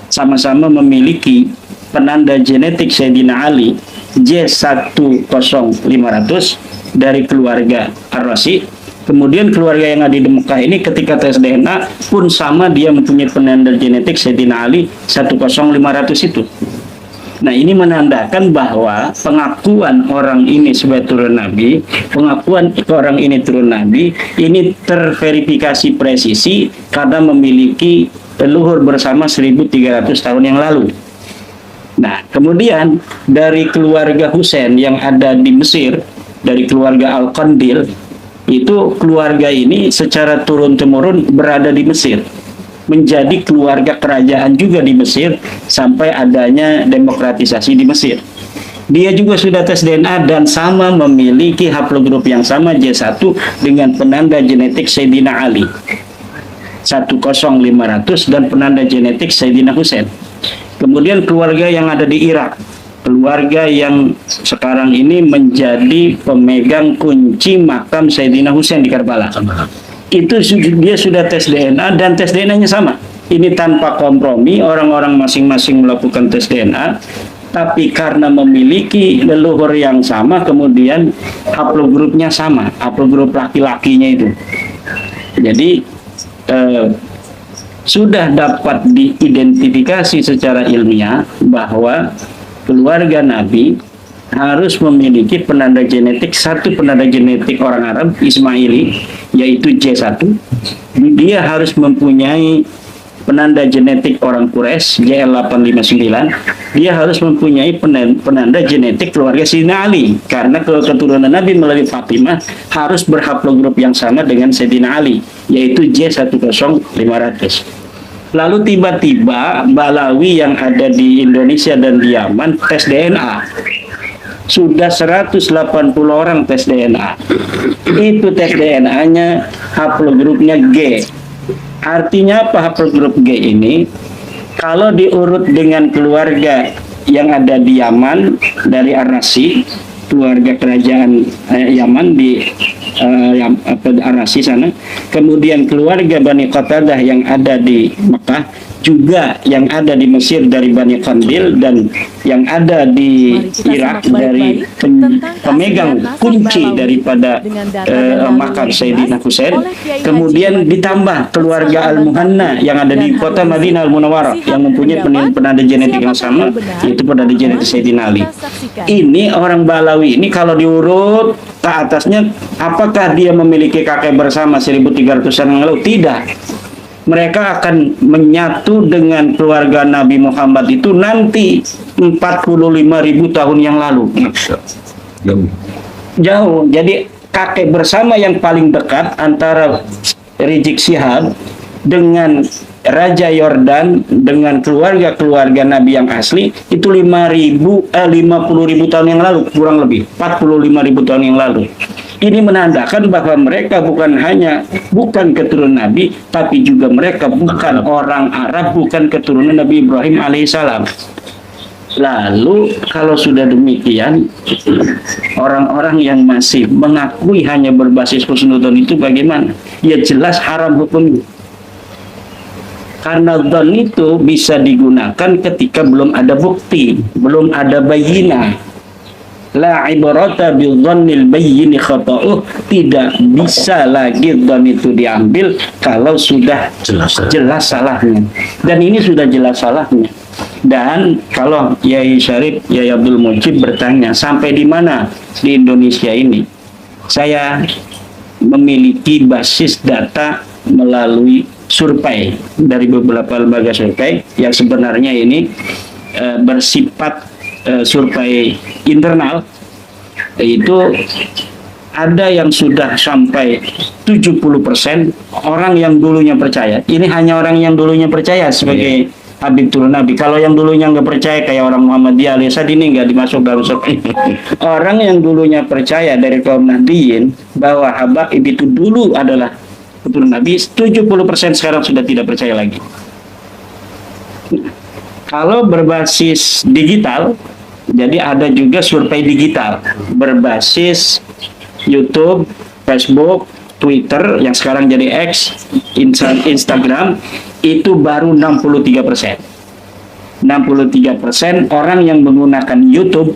Sama-sama memiliki penanda genetik Sayyidina Ali J10500 dari keluarga Ar-Rasi. Kemudian keluarga yang ada di Mekah ini ketika tes DNA pun sama, dia mempunyai penanda genetik Sayyidina Ali 10500 itu. Nah, ini menandakan bahwa pengakuan orang ini sebagai turun Nabi, pengakuan orang ini turun Nabi, ini terverifikasi presisi karena memiliki leluhur bersama 1300 tahun yang lalu. Nah, kemudian dari keluarga Husain yang ada di Mesir, dari keluarga Al-Qandil, itu keluarga ini secara turun-temurun berada di Mesir, menjadi keluarga kerajaan juga di Mesir sampai adanya demokratisasi di Mesir. Dia juga sudah tes DNA dan sama memiliki haplogrup yang sama J1 dengan penanda genetik Sayyidina Ali 10500 dan penanda genetik Sayyidina Husain. Kemudian keluarga yang ada di Irak, keluarga yang sekarang ini menjadi pemegang kunci makam Sayyidina Husain di Karbala. Itu dia sudah tes DNA dan tes DNA-nya sama. Ini tanpa kompromi, orang-orang masing-masing melakukan tes DNA, tapi karena memiliki leluhur yang sama, kemudian haplogrupnya sama, haplogrup laki-lakinya itu. Jadi sudah dapat diidentifikasi secara ilmiah bahwa keluarga Nabi harus memiliki penanda genetik, satu penanda genetik orang Arab Ismaili yaitu J1. Dia harus mempunyai penanda genetik orang Quraisy JL859. Dia harus mempunyai penanda genetik keluarga Sayyidina Ali karena keturunan Nabi melalui Fatimah harus berhaplogrup yang sama dengan Sayyidina Ali yaitu J10500. Lalu tiba-tiba Balawi yang ada di Indonesia dan di Yaman tes DNA. Sudah 180 orang tes DNA. Itu tes DNA-nya haplogrupnya G. Artinya apa haplogrup G ini? Kalau diurut dengan keluarga yang ada di Yaman dari Ar-Rasi, keluarga kerajaan Yaman di Ar-Rasi sana, kemudian keluarga Bani Qatadah yang ada di Mekah juga yang ada di Mesir dari Bani Qandil dan yang ada di Mari kita Irak simak dari baik-baik tentang pemegang keaslian nasab kunci Balawi daripada dengan data dan dalil makam yang Sayyidina jelas Husain. oleh Kiai Kemudian Haji ditambah keluarga Utsman Al-Muhanna yang ada di dan kota Habib Madinah Al-Munawwarah Rizik yang mempunyai mendapat penada genetik yang siapakah sama, yang benar? yaitu penada genetik Mari Sayyidina Ali. kita saksikan. Ini orang Balawi ini kalau diurut ke atasnya, apakah dia memiliki kakek bersama 1300-an yang lalu? Tidak. Mereka akan menyatu dengan keluarga Nabi Muhammad itu nanti 45.000 tahun yang lalu. Jauh. Jadi kakek bersama yang paling dekat antara Rizik Syihab dengan Raja Yordan dengan keluarga-keluarga Nabi yang asli itu 50.000 tahun yang lalu, kurang lebih 45.000 tahun yang lalu. Ini menandakan bahwa mereka bukan keturunan Nabi, tapi juga mereka bukan orang Arab, bukan keturunan Nabi Ibrahim alaihissalam. Lalu kalau sudah demikian, orang-orang yang masih mengakui hanya berbasis husnudzon itu bagaimana? Ya jelas haram hukumnya. Karena dzon itu bisa digunakan ketika belum ada bukti, belum ada bayinah. La ibarata bil dhannil bayyin khata'uh, tidak bisa lagi dzon itu diambil kalau sudah jelas salahnya. Dan ini sudah jelas salahnya. Dan kalau Yai Syarif, Yai Abdul Mujib bertanya sampai di mana di Indonesia ini, saya memiliki basis data melalui survei dari beberapa lembaga survei yang sebenarnya ini bersifat survei internal. Itu ada yang sudah sampai 70% orang yang dulunya percaya. Ini hanya orang yang dulunya percaya sebagai Habib turun Nabi. Kalau yang dulunya nggak percaya kayak orang Muhammadiyah alias ini nggak dimasuk dalam survei. Orang yang dulunya percaya dari kaum Nahdiyin bahwa Habaib itu dulu adalah keturunan Nabi, 70% sekarang sudah tidak percaya lagi. Kalau berbasis digital, jadi ada juga survei digital berbasis YouTube, Facebook, Twitter yang sekarang jadi X, Instagram, itu baru 63%. 63% orang yang menggunakan YouTube,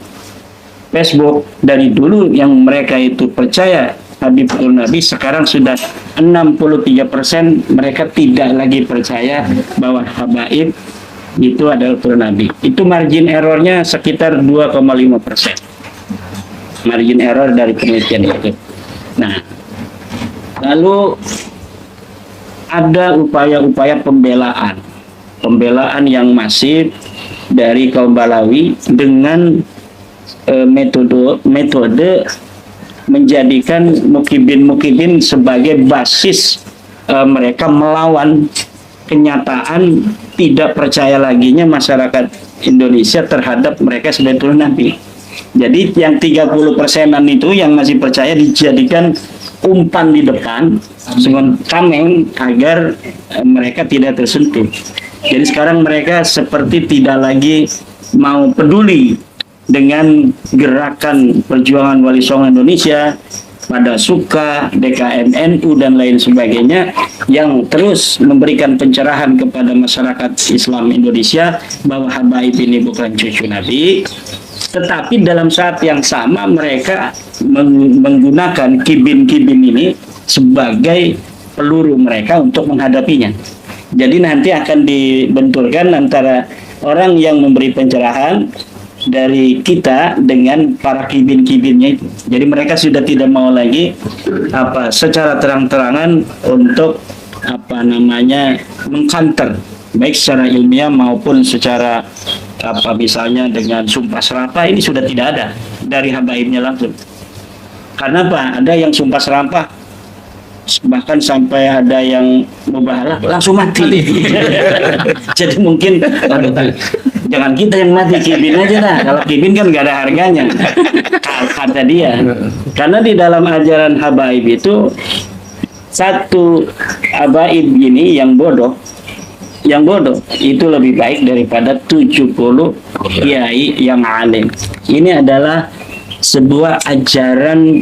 Facebook dari dulu yang mereka itu percaya Habib Nabi, sekarang sudah 63% mereka tidak lagi percaya bahwa Habaib itu adalah turun Nabi. Itu margin errornya sekitar 2,5%. Margin error dari penelitian itu. Nah, lalu ada upaya-upaya pembelaan yang masif dari kaum Balawi dengan metode menjadikan mukibin sebagai basis mereka melawan kenyataan tidak percaya laginya masyarakat Indonesia terhadap mereka sebagai turun Nabi. Jadi yang 30%-an itu yang masih percaya dijadikan umpan di depan dengan tameng agar mereka tidak tersentuh. Jadi sekarang mereka seperti tidak lagi mau peduli dengan gerakan perjuangan Wali Songo Indonesia, pada Suka, DKM-NU dan lain sebagainya yang terus memberikan pencerahan kepada masyarakat Islam Indonesia bahwa Habaib ini bukan cucu Nabi. Tetapi dalam saat yang sama mereka menggunakan kibin-kibin ini sebagai peluru mereka untuk menghadapinya. Jadi nanti akan dibenturkan antara orang yang memberi pencerahan dari kita dengan para kibin-kibinnya itu. Jadi mereka sudah tidak mau lagi secara terang-terangan untuk mengcounter baik secara ilmiah maupun secara misalnya dengan sumpah serapah. Ini sudah tidak ada dari habaibnya langsung. Karena ada yang sumpah serapah bahkan sampai ada yang mubahalah langsung mati. Jadi mungkin jangan kita yang mati, kibin aja lah. Kalau kibin kan nggak ada harganya, kata dia. Karena di dalam ajaran habaib itu satu habaib ini yang bodoh itu lebih baik daripada 70 kiai yang alim. Ini adalah sebuah ajaran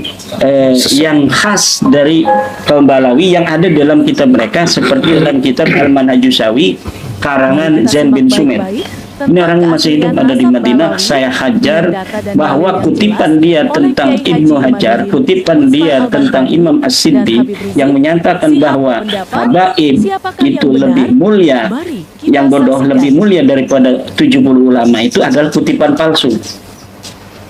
yang khas dari kaum Balawi yang ada dalam kitab mereka, seperti dalam kitab Al-Manhajus Syawi karangan Zain bin Sumit. Ini orang yang masih hidup, ada di Madinah. Saya hajar bahwa kutipan dia tentang Ibnu Hajar, kutipan dia tentang Imam As-Sindi yang menyatakan bahwa habaib itu lebih mulia, yang bodoh lebih mulia daripada 70 ulama, itu adalah kutipan palsu.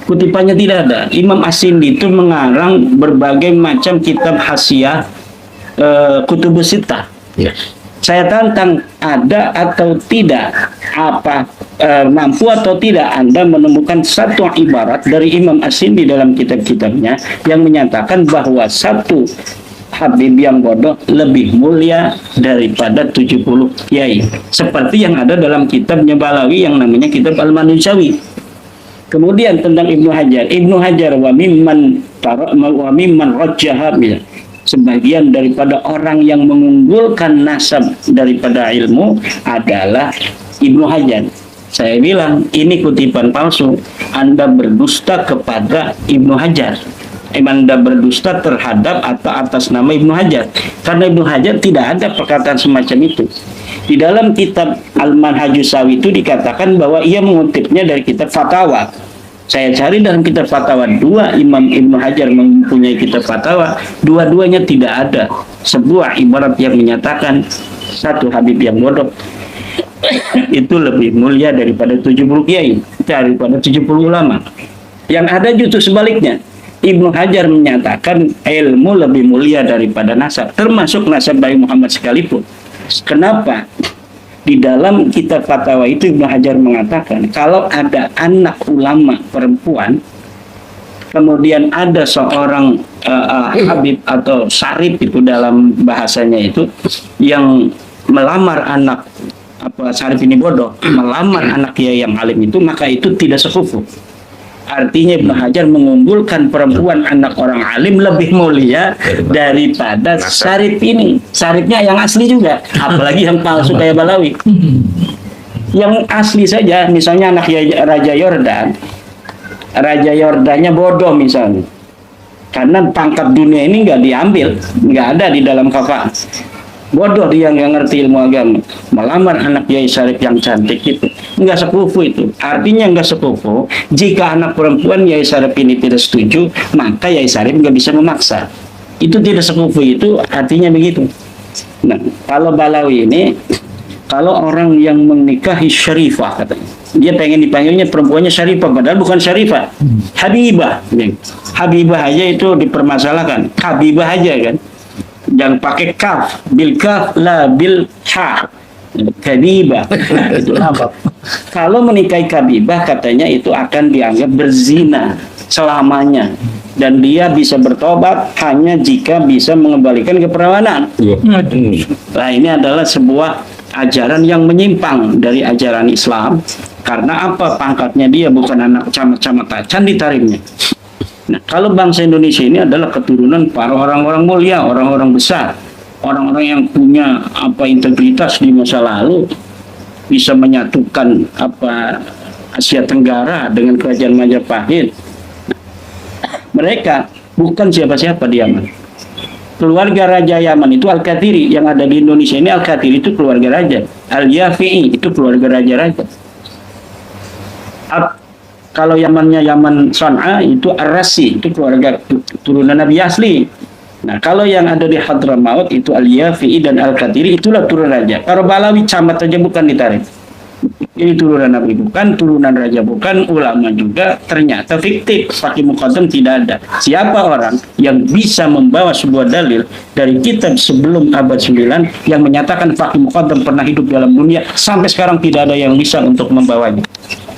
Kutipannya tidak ada. Imam As-Sindi itu mengarang berbagai macam kitab hasiah, kutubus sittah. Saya tantang, ada atau tidak, mampu atau tidak Anda menemukan satu ibarat dari Imam As-Sindi dalam kitab-kitabnya yang menyatakan bahwa satu Habib yang bodoh lebih mulia daripada 70 kiai, seperti yang ada dalam kitabnya Balawi yang namanya kitab Al-Manusawi. Kemudian tentang Ibnu Hajar wa mimman rajjaha, sebagian daripada orang yang mengunggulkan nasab daripada ilmu adalah Ibnu Hajar. Saya bilang ini kutipan palsu. Anda berdusta kepada Ibnu Hajar. Anda berdusta terhadap atau atas nama Ibnu Hajar. Karena Ibnu Hajar tidak ada perkataan semacam itu. Di dalam kitab Al-Manhajus Sawi itu dikatakan bahwa ia mengutipnya dari kitab Fatawa. Saya cari dalam kitab Fatawa, dua Imam Ibnu Hajar mempunyai kitab Fatawa, dua-duanya tidak ada sebuah ibarat yang menyatakan satu Habib yang bodoh itu lebih mulia daripada 70 kiai, daripada 70 ulama. Yang ada justru sebaliknya. Ibnu Hajar menyatakan ilmu lebih mulia daripada nasab, termasuk nasab Bayi Muhammad sekalipun. Kenapa? Di dalam kitab Fatwa itu Ibnu Hajar mengatakan kalau ada anak ulama perempuan, kemudian ada seorang Habib atau Syarif itu dalam bahasanya itu yang melamar anak Syarif ini bodoh, melamar anak kiai yang alim itu, maka itu tidak sekufu. Artinya Ibnu Hajar mengunggulkan perempuan anak orang alim lebih mulia daripada Syarif ini. Syarifnya yang asli juga, apalagi yang palsu kayak Balawi. Yang asli saja, misalnya anak Raja Yordan, Raja Yordannya bodoh misalnya, karena pangkat dunia ini nggak diambil, nggak ada di dalam kafah. Bodoh dia, nggak ngerti ilmu agama, melamar anak Yai Syarif yang cantik itu, nggak sekufu itu. Artinya nggak sekufu. Jika anak perempuan Yai Syarif ini tidak setuju, maka Yai Syarif nggak bisa memaksa. Itu tidak sekufu, itu artinya begitu. Nah, kalau Balawi ini, kalau orang yang menikahi Syarifah katanya, dia pengen dipanggilnya perempuannya Syarifah, padahal bukan Syarifah, Habibah. Habibah aja itu dipermasalahkan, Habibah aja kan. Yang pakai kaf, bil kaf la bil ha, kabibah. Itu apa? Kalau menikahi kabibah katanya itu akan dianggap berzina selamanya, dan dia bisa bertobat hanya jika bisa mengembalikan keperawanan. Nah, ini adalah sebuah ajaran yang menyimpang dari ajaran Islam. Karena apa? Pangkatnya dia bukan anak camat-camat Tacan ditarimnya. Nah, kalau bangsa Indonesia ini adalah keturunan para orang-orang mulia, orang-orang besar, orang-orang yang punya integritas di masa lalu, bisa menyatukan Asia Tenggara dengan kerajaan Majapahit. Mereka bukan siapa-siapa di Yaman. Keluarga Raja Yaman itu Al-Kathiri, yang ada di Indonesia ini Al-Kathiri itu keluarga raja. Al-Yafi'i itu keluarga raja-raja. Kalau Yamannya Yaman San'a itu Ar-Rasi, itu keluarga turunan Nabi asli. Nah, kalau yang ada di Hadramaut itu Al-Yafi'i dan Al-Kathiri, itulah turunan raja. Kalau Balawi camat saja bukan ditarik. Ini turunan Nabi bukan, turunan raja bukan, ulama juga, ternyata fiktif. Faqih Muqaddam tidak ada. Siapa orang yang bisa membawa sebuah dalil dari kitab sebelum abad 9 yang menyatakan Faqih Muqaddam pernah hidup dalam dunia, sampai sekarang tidak ada yang bisa untuk membawanya.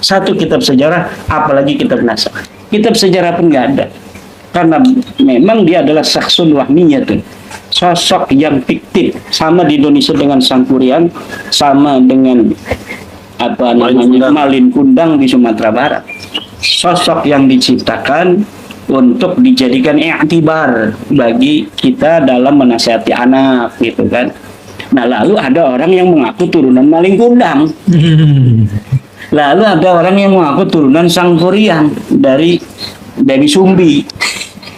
Satu kitab sejarah, apalagi kitab nasab. Kitab sejarah pun nggak ada. Karena memang dia adalah saksun wahmiyatun, sosok yang fiktif. Sama di Indonesia dengan Sangkuriang, sama dengan Malin Kundang di Sumatera Barat. Sosok yang diciptakan untuk dijadikan i'tibar bagi kita dalam menasihati anak, gitu kan. Nah, lalu ada orang yang mengaku turunan Malin Kundang. Lalu ada orang yang mengaku turunan Sangkuriang dari Dewi Sumbi,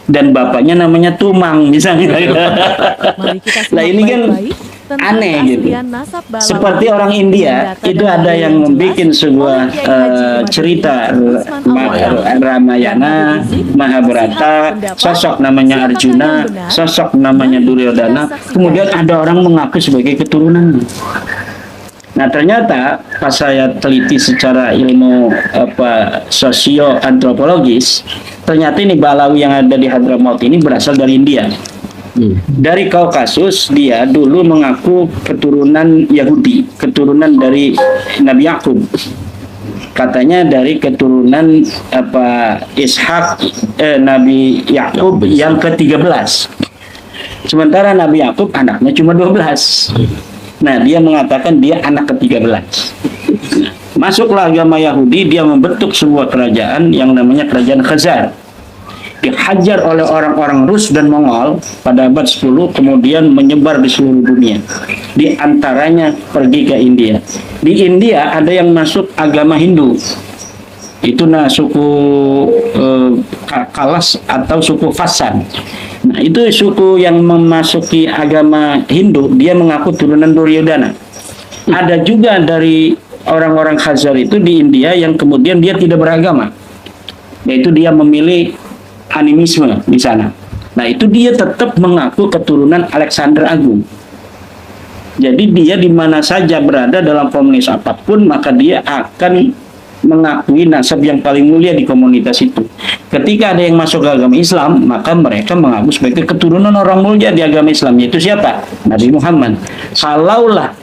dan bapaknya namanya Tumang misalnya. Mari kita simak Nah, ini kan baik-baik tentang aneh gitu. keaslian nasab Balawi Seperti orang India dengan data itu dan ada dalil yang jelas membuat sebuah oleh Kiai Haji Imaduddin cerita Utsman Al-Bandani Ramayana, dan Habib Rizik, Mahabharata, pendapat, sosok namanya siapakah Arjuna, yang benar? sosok namanya Mari Duryodhana. kita saksikan. Kemudian ada orang mengaku sebagai keturunannya. Nah ternyata pas saya teliti secara ilmu sosio-antropologis, ternyata ini Balawi yang ada di Hadramaut ini berasal dari India. Dari Kaukasus, dia dulu mengaku keturunan Yahudi, keturunan dari Nabi Yakub. Katanya dari keturunan Ishak, Nabi Yakub yang ke-13. Sementara Nabi Yakub anaknya cuma 12. Nah, dia mengatakan dia anak ke-13. Masuklah agama Yahudi, dia membentuk sebuah kerajaan yang namanya Kerajaan Khazar. Dihajar oleh orang-orang Rus dan Mongol pada abad 10, kemudian menyebar di seluruh dunia. Di antaranya pergi ke India. Di India ada yang masuk agama Hindu. Itu suku Kalas atau suku Fasan. Nah, itu suku yang memasuki agama Hindu, dia mengaku turunan Duryodhana. Ada juga dari orang-orang Khazar itu di India yang kemudian dia tidak beragama, yaitu dia memilih animisme di sana. Nah, itu dia tetap mengaku keturunan Alexander Agung. Jadi dia di mana saja berada dalam komunitas apapun, maka dia akan mengakui nasab yang paling mulia di komunitas itu. Ketika ada yang masuk ke agama Islam, maka mereka mengaku sebagai keturunan orang mulia di agama Islam, yaitu siapa? Nabi Muhammad. Kalaulah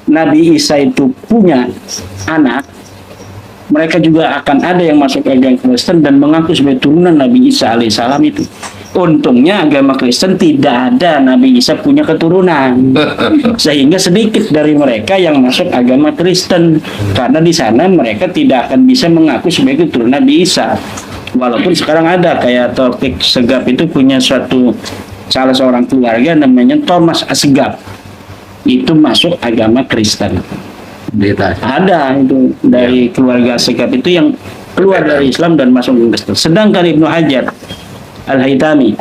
Nabi Isa itu punya anak, mereka juga akan ada yang masuk ke agama Kristen dan mengaku sebagai turunan Nabi Isa alaihissalam itu. Untungnya agama Kristen tidak ada Nabi Isa punya keturunan, sehingga sedikit dari mereka yang masuk agama Kristen, karena di sana mereka tidak akan bisa mengaku sebagai keturunan Nabi Isa. Walaupun sekarang ada kayak Taufik Segaf itu punya salah seorang keluarga namanya Thomas Asegaf, itu masuk agama Kristen. Ada itu dari keluarga Asegaf itu yang keluar dari Islam dan masuk ke Kristen. Sedangkan Ibnu Hajar Al-Haytami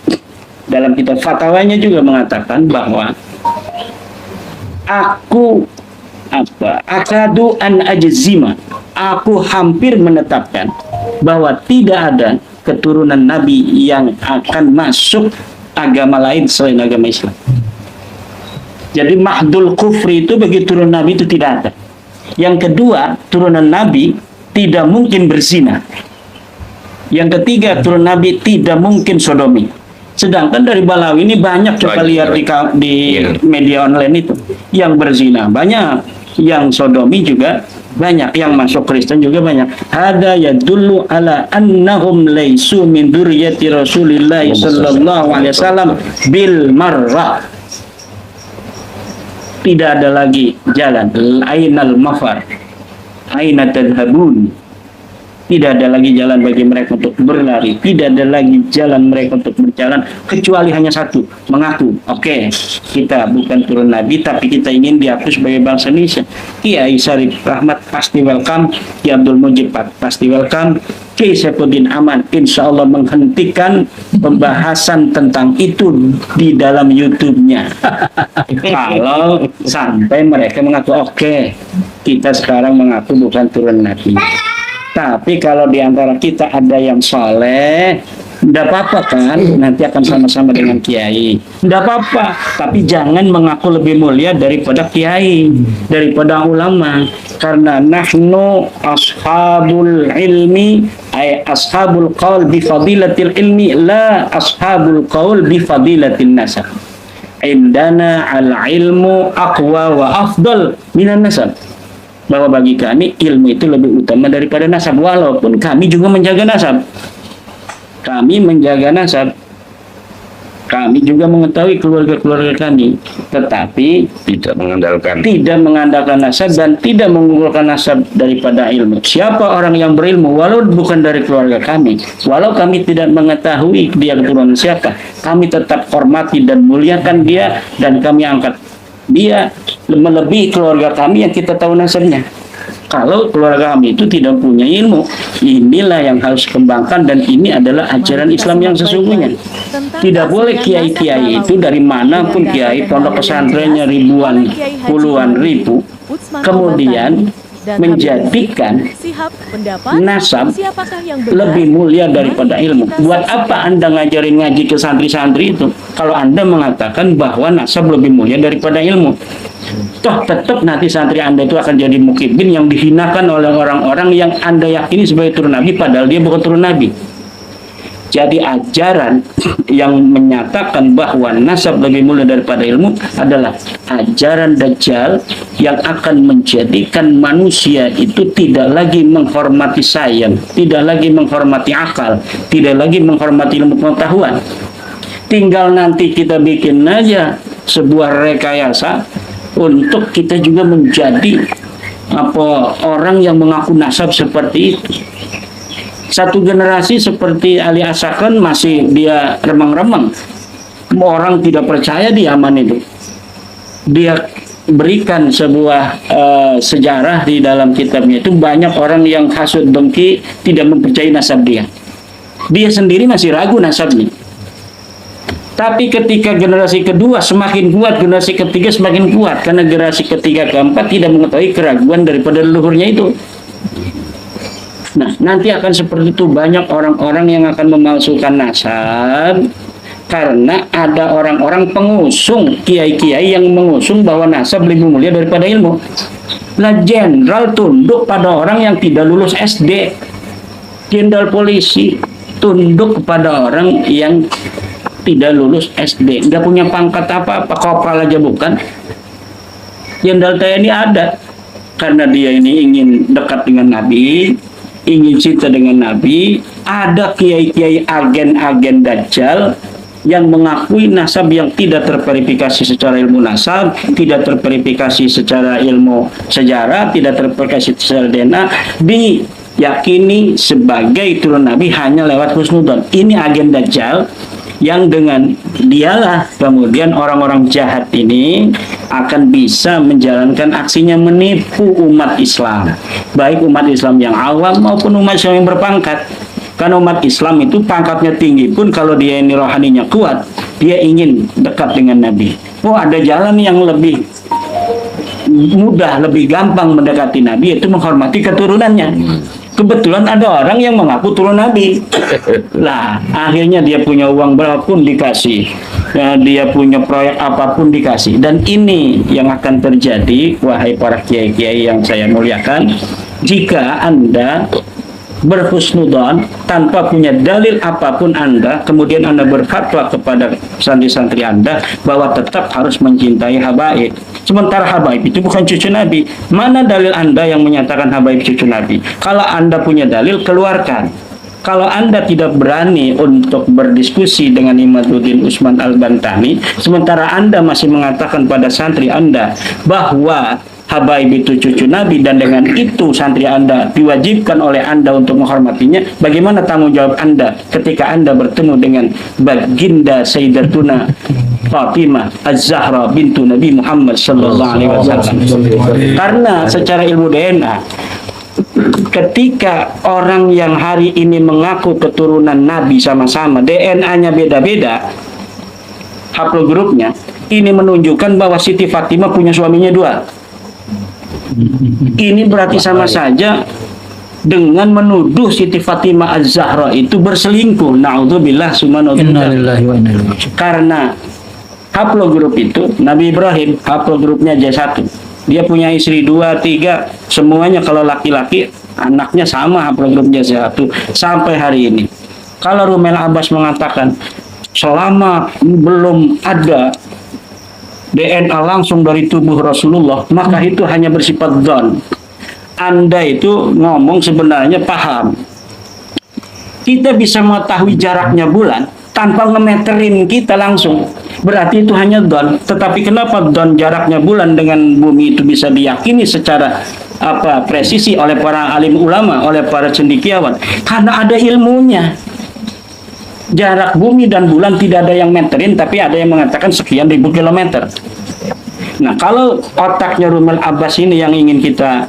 dalam kitab fatwanya juga mengatakan bahwa akadu an ajzima, aku hampir menetapkan bahwa tidak ada keturunan Nabi yang akan masuk agama lain selain agama Islam. Jadi mahdul kufri itu bagi turunan Nabi itu tidak ada. Yang kedua, turunan Nabi tidak mungkin berzina. Yang ketiga, turunan Nabi tidak mungkin sodomi. Sedangkan dari Balawi ini banyak, coba lihat di media online itu, yang berzina banyak, yang sodomi juga banyak, yang masuk Kristen juga banyak. Hada yadullu ala annahum laisu min dzurriyyati Rasulillah sallallahu alaihi wasallam bil marrah. Tidak ada lagi jalan. Ainal mafar, aina tadhabun. Tidak ada lagi jalan bagi mereka untuk berlari. Tidak ada lagi jalan mereka untuk berjalan, kecuali hanya satu, mengaku, oke, kita bukan turun Nabi, tapi kita ingin diakui sebagai bangsa Indonesia. Kiai Syarif Rahmat pasti welcome, Ki Abdul Mujib pasti welcome, Ki Saifuddin Aman insya Allah menghentikan pembahasan tentang itu di dalam YouTube-nya. Kalau sampai mereka mengaku, oke, kita sekarang mengaku bukan turun Nabi. Tapi kalau di antara kita ada yang soleh, tidak apa-apa kan, nanti akan sama-sama dengan kiai. Tidak apa-apa, tapi jangan mengaku lebih mulia daripada kiai, daripada ulama. Karena nahnu ashabul ilmi, ay ashabul qaul bi fadilatil ilmi, la ashabul qaul bi fadilatin nasab. Indana al ilmu aqwa wa afdal minan nasab. Bahwa bagi kami ilmu itu lebih utama daripada nasab, walaupun kami juga menjaga nasab. Kami menjaga nasab. Kami juga mengetahui keluarga-keluarga kami, tetapi tidak mengandalkan nasab dan tidak mengunggulkan nasab daripada ilmu. Siapa orang yang berilmu walau bukan dari keluarga kami, walau kami tidak mengetahui dia keturunan siapa, kami tetap hormati dan muliakan dia, dan kami angkat dia melebihi keluarga kami yang kita tahu nasabnya. kalau keluarga kami itu tidak punya ilmu. Inilah yang harus kembangkan, dan ini adalah ajaran Islam yang sesungguhnya. Tidak boleh kiai-kiai itu dari manapun kiai, pondok pesantrennya ribuan, puluhan ribu, kemudian menjadikan nasab lebih mulia daripada ilmu. Buat apa Anda ngajarin ngaji ke santri-santri itu kalau Anda mengatakan bahwa nasab lebih mulia daripada ilmu? Toh tetap nanti santri Anda itu akan jadi mukibin yang dihinakan oleh orang-orang yang Anda yakini sebagai turun Nabi, padahal dia bukan turun Nabi. Jadi ajaran yang menyatakan bahwa nasab lebih mulia daripada ilmu adalah ajaran Dajjal yang akan menjadikan manusia itu tidak lagi menghormati sains, tidak lagi menghormati akal, tidak lagi menghormati ilmu pengetahuan. Tinggal nanti kita bikin aja sebuah rekayasa untuk kita juga menjadi orang yang mengaku nasab seperti itu. Satu generasi seperti Ali Asakhan masih dia remang-remang, orang tidak percaya di Yaman itu. Dia berikan sebuah sejarah di dalam kitabnya, itu banyak orang yang hasud dengki, tidak mempercayai nasab dia. Dia sendiri masih ragu nasabnya. Tapi ketika generasi kedua semakin kuat, generasi ketiga semakin kuat, karena generasi ketiga keempat tidak mengetahui keraguan daripada leluhurnya itu. Nah, nanti akan seperti itu, banyak orang-orang yang akan memalsukan nasab karena ada orang-orang pengusung, kiai-kiai yang mengusung bahwa nasab lebih mulia daripada ilmu. Lah jenderal tunduk pada orang yang tidak lulus SD, jenderal polisi tunduk kepada orang yang tidak lulus SD, nggak punya pangkat apa-apa, kopral aja bukan. Jenderal TNI ada karena dia ini ingin dekat dengan Nabi, ingin cinta dengan Nabi. Ada kiai-kiai agen-agen Dajjal yang mengakui nasab yang tidak terverifikasi secara ilmu nasab, tidak terverifikasi secara ilmu sejarah, tidak terverifikasi secara DNA, diyakini sebagai turun Nabi hanya lewat husnudzon. Ini agen Dajjal yang dengan dialah kemudian orang-orang jahat ini akan bisa menjalankan aksinya menipu umat Islam, baik umat Islam yang awam maupun umat Islam yang berpangkat. Karena umat Islam itu pangkatnya tinggi pun kalau dia ini rohaninya kuat, dia ingin dekat dengan Nabi. Oh, ada jalan yang lebih mudah, lebih gampang mendekati Nabi, yaitu menghormati keturunannya. Kebetulan ada orang yang mengaku turun Nabi. Lah, akhirnya dia punya uang berapapun dikasih, dia punya proyek apapun dikasih. Dan ini yang akan terjadi, wahai para kiai-kiai yang saya muliakan, jika Anda berhusnudzon tanpa punya dalil apapun Anda, kemudian Anda berfatwa kepada santri-santri Anda bahwa tetap harus mencintai habaib, sementara habaib itu bukan cucu Nabi. Mana dalil Anda yang menyatakan habaib cucu Nabi? Kalau Anda punya dalil, keluarkan. Kalau Anda tidak berani untuk berdiskusi dengan Imaduddin Utsman Al-Bantani, sementara Anda masih mengatakan pada santri Anda bahwa habaib itu cucu Nabi, dan dengan itu santri Anda diwajibkan oleh Anda untuk menghormatinya, bagaimana tanggung jawab Anda ketika Anda bertemu dengan baginda Sayyidatuna Fatimah Az-Zahra bintu Nabi Muhammad sallallahu alaihi wasallam? Karena secara ilmu DNA, ketika orang yang hari ini mengaku keturunan Nabi sama-sama, DNA-nya beda-beda, haplogrupnya, ini menunjukkan bahwa Siti Fatimah punya suaminya dua. Ini berarti sama saja dengan menuduh Siti Fatimah Az-Zahra itu berselingkuh. Na'udzubillah summa na'udzubillah. Karena haplogrup itu, Nabi Ibrahim haplogrupnya J1. Dia punya istri 2, 3, semuanya kalau laki-laki anaknya sama haplogrupnya J1 sampai hari ini. Kalau Rumel Abbas mengatakan selama belum ada DNA langsung dari tubuh Rasulullah, maka itu hanya bersifat dzan. Anda itu ngomong sebenarnya paham. Kita bisa mengetahui jaraknya bulan tanpa ngemeterin kita langsung. Berarti itu hanya dzan. Tetapi kenapa dzan jaraknya bulan dengan bumi itu bisa diyakini secara presisi oleh para alim ulama, oleh para cendekiawan? Karena ada ilmunya. Jarak bumi dan bulan tidak ada yang meterin, tapi ada yang mengatakan sekian ribu kilometer. Nah, kalau otaknya Rumel Abbas ini yang ingin kita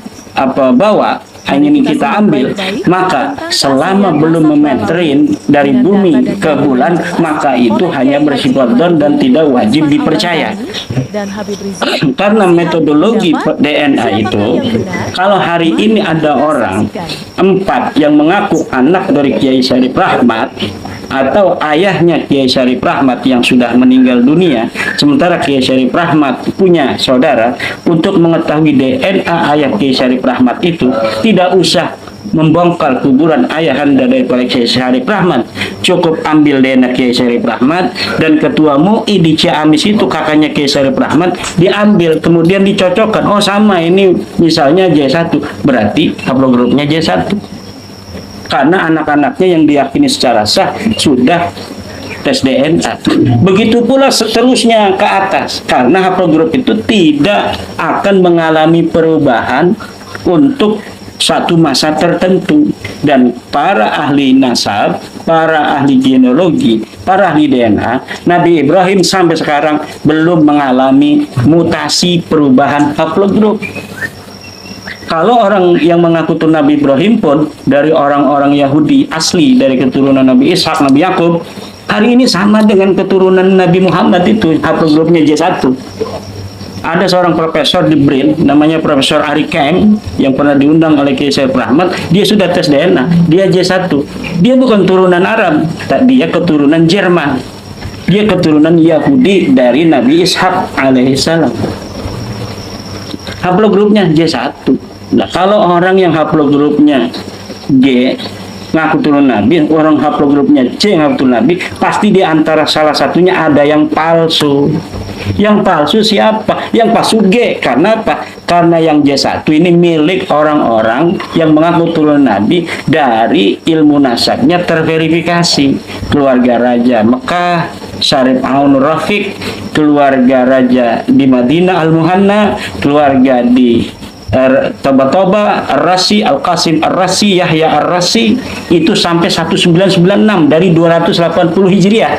bawa, ingin kita ambil, maka selama belum memeterin dari bumi ke bulan, maka itu hanya bersifat don dan tidak wajib dipercaya. Karena metodologi DNA itu, kalau hari ini ada orang 4 yang mengaku anak dari Kiai Syarif Rahmat, atau ayahnya Kiai Syarif Rahmat yang sudah meninggal dunia, sementara Kiai Syarif Rahmat punya saudara, untuk mengetahui DNA ayah Kiai Syarif Rahmat itu, tidak usah membongkar kuburan ayahanda daripada Kiai Syarif Rahmat, cukup ambil DNA Kiai Syarif Rahmat, dan ketua MUI di Ciamis itu kakaknya Kiai Syarif Rahmat, diambil kemudian dicocokkan, oh sama, ini misalnya J1, berarti haplogrupnya J1, karena anak-anaknya yang diyakini secara sah sudah tes DNA. Begitu pula seterusnya ke atas, karena haplogrup itu tidak akan mengalami perubahan untuk satu masa tertentu, dan para ahli nasab, para ahli genealogi, para ahli DNA, Nabi Ibrahim sampai sekarang belum mengalami mutasi perubahan haplogrup. Kalau orang yang mengaku itu Nabi Ibrahim pun dari orang-orang Yahudi asli, dari keturunan Nabi Ishak, Nabi Yakub, hari ini sama dengan keturunan Nabi Muhammad itu, haplogrupnya J1. Ada seorang profesor di BRIN, namanya Profesor Ari Kang, yang pernah diundang oleh Kiai Syarif Rahmat, dia sudah tes DNA, dia J1. Dia bukan turunan Arab, dia keturunan Jerman. Dia keturunan Yahudi dari Nabi Ishak alaihissalam. Haplogrupnya J1. Nah, kalau orang yang haplogrupnya J ngaku turun Nabi, orang haplogrupnya C ngaku turun Nabi, pasti di antara salah satunya ada yang palsu. Yang palsu siapa? Yang palsu G. Karena apa? Karena yang J1 ini milik orang-orang yang mengaku turun Nabi dari ilmu nasabnya terverifikasi. Keluarga Raja Mekah, Syarif Aun Rafiq, keluarga Raja di Madinah Al-Muhanna, keluarga di Toba-Toba, Ar-Rasi, Al-Qasim Ar-Rasi, Yahya Ar-Rasi, itu sampai 1996 dari 280 Hijriah.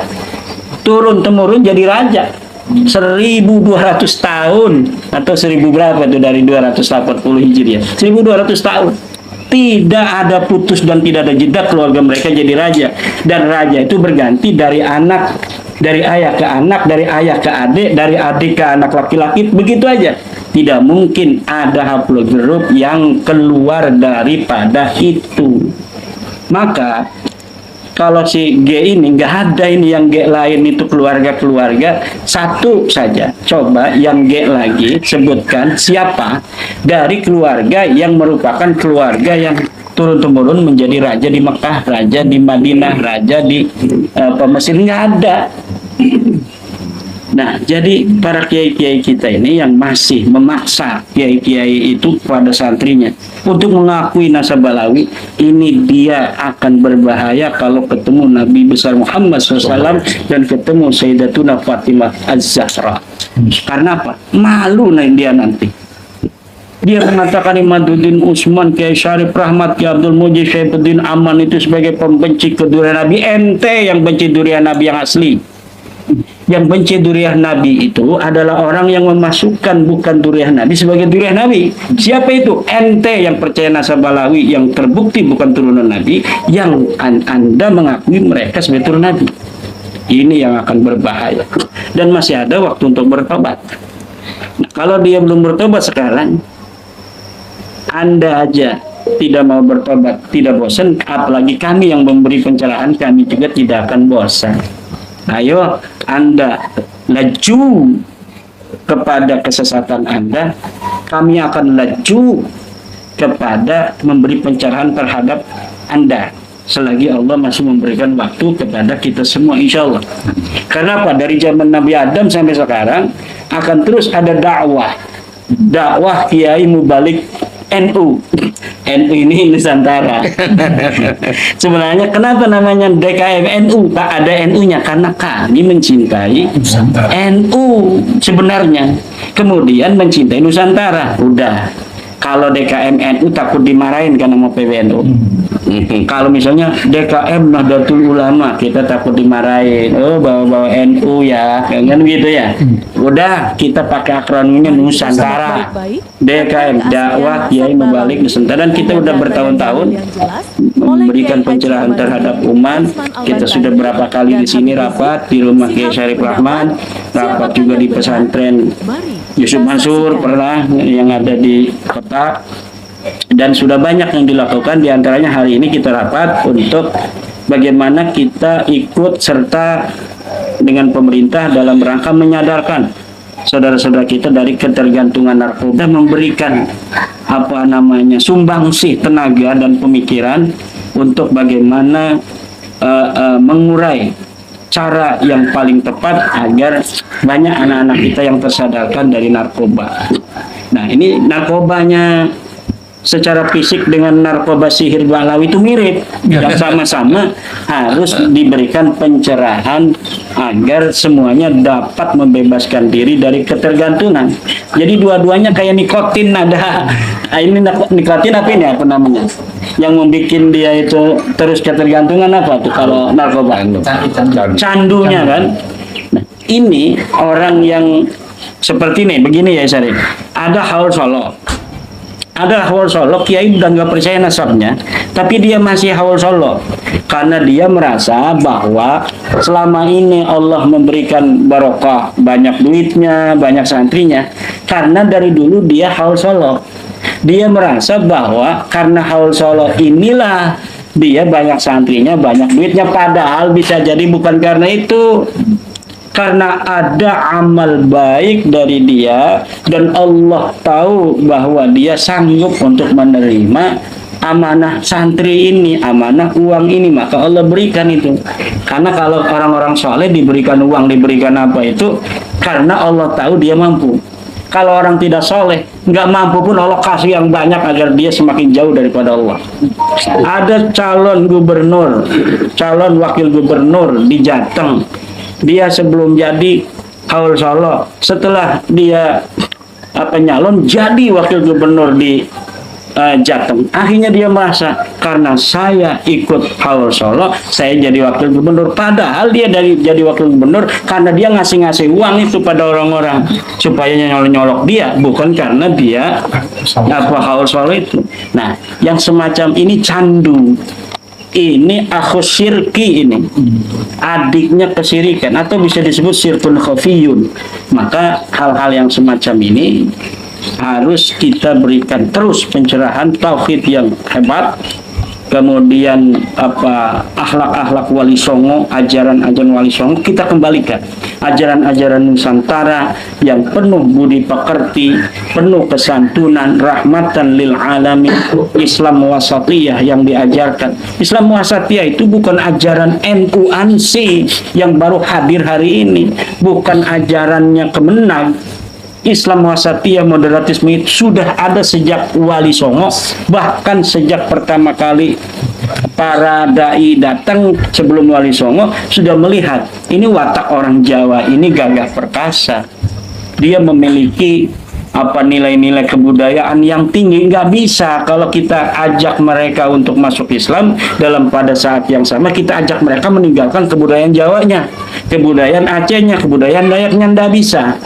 Turun-temurun jadi raja. 1200 tahun atau 1000 berapa itu dari 280 Hijriah. 1200 tahun. Tidak ada putus dan tidak ada jeda keluarga mereka jadi raja. Dan raja itu berganti dari anak, dari ayah ke anak, dari ayah ke adik, dari adik ke anak laki-laki, begitu aja. Tidak mungkin ada haplogrup yang keluar daripada itu. Maka kalau si G ini nggak ada, ini yang G lain itu keluarga-keluarga, satu saja. Coba yang G lagi sebutkan siapa dari keluarga yang merupakan keluarga yang turun-temurun menjadi raja di Mekah, raja di Madinah, raja di Mesir, nggak ada. Nah, jadi para kiai-kiai kita ini yang masih memaksa kiai-kiai itu pada santrinya untuk mengakui nasab Balawi, ini dia akan berbahaya kalau ketemu Nabi besar Muhammad SAW dan ketemu Sayyidatuna Fatimah Az-Zahra. Karena apa? Malu dia nanti. Dia mengatakan Imaduddin Utsman, Kiai Syarif Rahmat, Kiai Abdul Mujib, Syaifuddin Aman itu sebagai pembenci kedurian Nabi. Ente yang benci durian Nabi yang asli. Yang benci durian Nabi itu adalah orang yang memasukkan bukan durian Nabi sebagai durian Nabi. Siapa itu? Ente yang percaya nasab Balawi yang terbukti bukan turunan Nabi, yang Anda mengakui mereka sebagai turunan Nabi. Ini yang akan berbahaya. Dan masih ada waktu untuk bertobat. Nah, kalau dia belum bertobat sekarang, Anda aja tidak mau bertobat, tidak bosan, apalagi kami yang memberi pencerahan, kami juga tidak akan bosan. Ayo Anda laju kepada kesesatan Anda, kami akan laju kepada memberi pencerahan terhadap Anda selagi Allah masih memberikan waktu kepada kita semua, insya Allah. Karena apa? Dari zaman Nabi Adam sampai sekarang akan terus ada dakwah Kiai Mubalik NU. NU ini Nusantara. Sebenarnya kenapa namanya DKM NU? Tak ada NU-nya karena kami mencintai NU sebenarnya. Kemudian mencintai Nusantara. Udah. Kalau DKM NU takut dimarahin karena mau PBNU. Kalau misalnya DKM Nahdlatul Ulama, kita takut dimarahin. Oh, bawa-bawa NU ya, kan gitu ya. Udah, kita pakai akronimnya Nusantara. DKM, dakwah Kiai Mubalik Nusantara. Dan kita udah bertahun-tahun memberikan pencerahan terhadap umat. Kita sudah berapa kali di sini rapat di rumah Kiai Syarif Rahman, rapat juga di pesantren Yusuf Mansur pernah yang ada di kota. Dan sudah banyak yang dilakukan, diantaranya hari ini kita rapat untuk bagaimana kita ikut serta dengan pemerintah dalam rangka menyadarkan saudara-saudara kita dari ketergantungan narkoba, memberikan sumbangsih tenaga dan pemikiran untuk bagaimana mengurai cara yang paling tepat agar banyak anak-anak kita yang tersadarkan dari narkoba. Nah, ini narkobanya secara fisik dengan narkoba sihir Balawi itu mirip, yang sama-sama harus diberikan pencerahan agar semuanya dapat membebaskan diri dari ketergantungan. Jadi dua-duanya kayak nikotin, ada ini nikotin apa namanya? Yang membuat dia itu terus ketergantungan apa tuh kalau narkoba? Candunya kan. Nah, ini orang yang seperti ini, begini ya Syarif. Ada haul Solo. Ada haul Solo, Kiai udah nggak percaya nasabnya, tapi dia masih haul Solo karena dia merasa bahwa selama ini Allah memberikan barokah, banyak duitnya, banyak santrinya, karena dari dulu dia haul Solo. Dia merasa bahwa karena haul Solo inilah dia banyak santrinya, banyak duitnya, padahal bisa jadi bukan karena itu. Karena ada amal baik dari dia dan Allah tahu bahwa dia sanggup untuk menerima amanah santri ini, amanah uang ini, maka Allah berikan itu. Karena kalau orang-orang soleh diberikan uang, diberikan apa itu karena Allah tahu dia mampu. Kalau orang tidak soleh, nggak mampu pun Allah kasih yang banyak agar dia semakin jauh daripada Allah. Ada calon gubernur, calon wakil gubernur di Jateng. Dia sebelum jadi haul Solo, setelah dia nyalon jadi wakil gubernur di Jateng, akhirnya dia merasa karena saya ikut haul Solo, saya jadi wakil gubernur. Padahal dia jadi wakil gubernur karena dia ngasih uang itu pada orang-orang supaya nyolok dia, bukan karena dia haul Solo itu. Nah, yang semacam ini candu. Ini akhus syirki, ini adiknya kesirikan atau bisa disebut syirkun khafiyun. Maka hal-hal yang semacam ini harus kita berikan terus pencerahan tauhid yang hebat, kemudian akhlak-akhlak Wali Songo, ajaran-ajaran Wali Songo kita kembalikan, ajaran-ajaran Nusantara yang penuh budi pekerti, penuh kesantunan, rahmatan lil alamin, Islam wasatiyah yang diajarkan. Islam wasatiyah itu bukan ajaran NU ANSI yang baru hadir hari ini, bukan ajarannya Kemenag. Islam wasatiyah moderatisme itu sudah ada sejak Wali Songo, bahkan sejak pertama kali para dai datang sebelum Wali Songo sudah melihat ini watak orang Jawa ini gagah perkasa, dia memiliki nilai-nilai kebudayaan yang tinggi. Nggak bisa kalau kita ajak mereka untuk masuk Islam dalam pada saat yang sama kita ajak mereka meninggalkan kebudayaan Jawanya, kebudayaan Acehnya, kebudayaan Dayaknya, nggak bisa.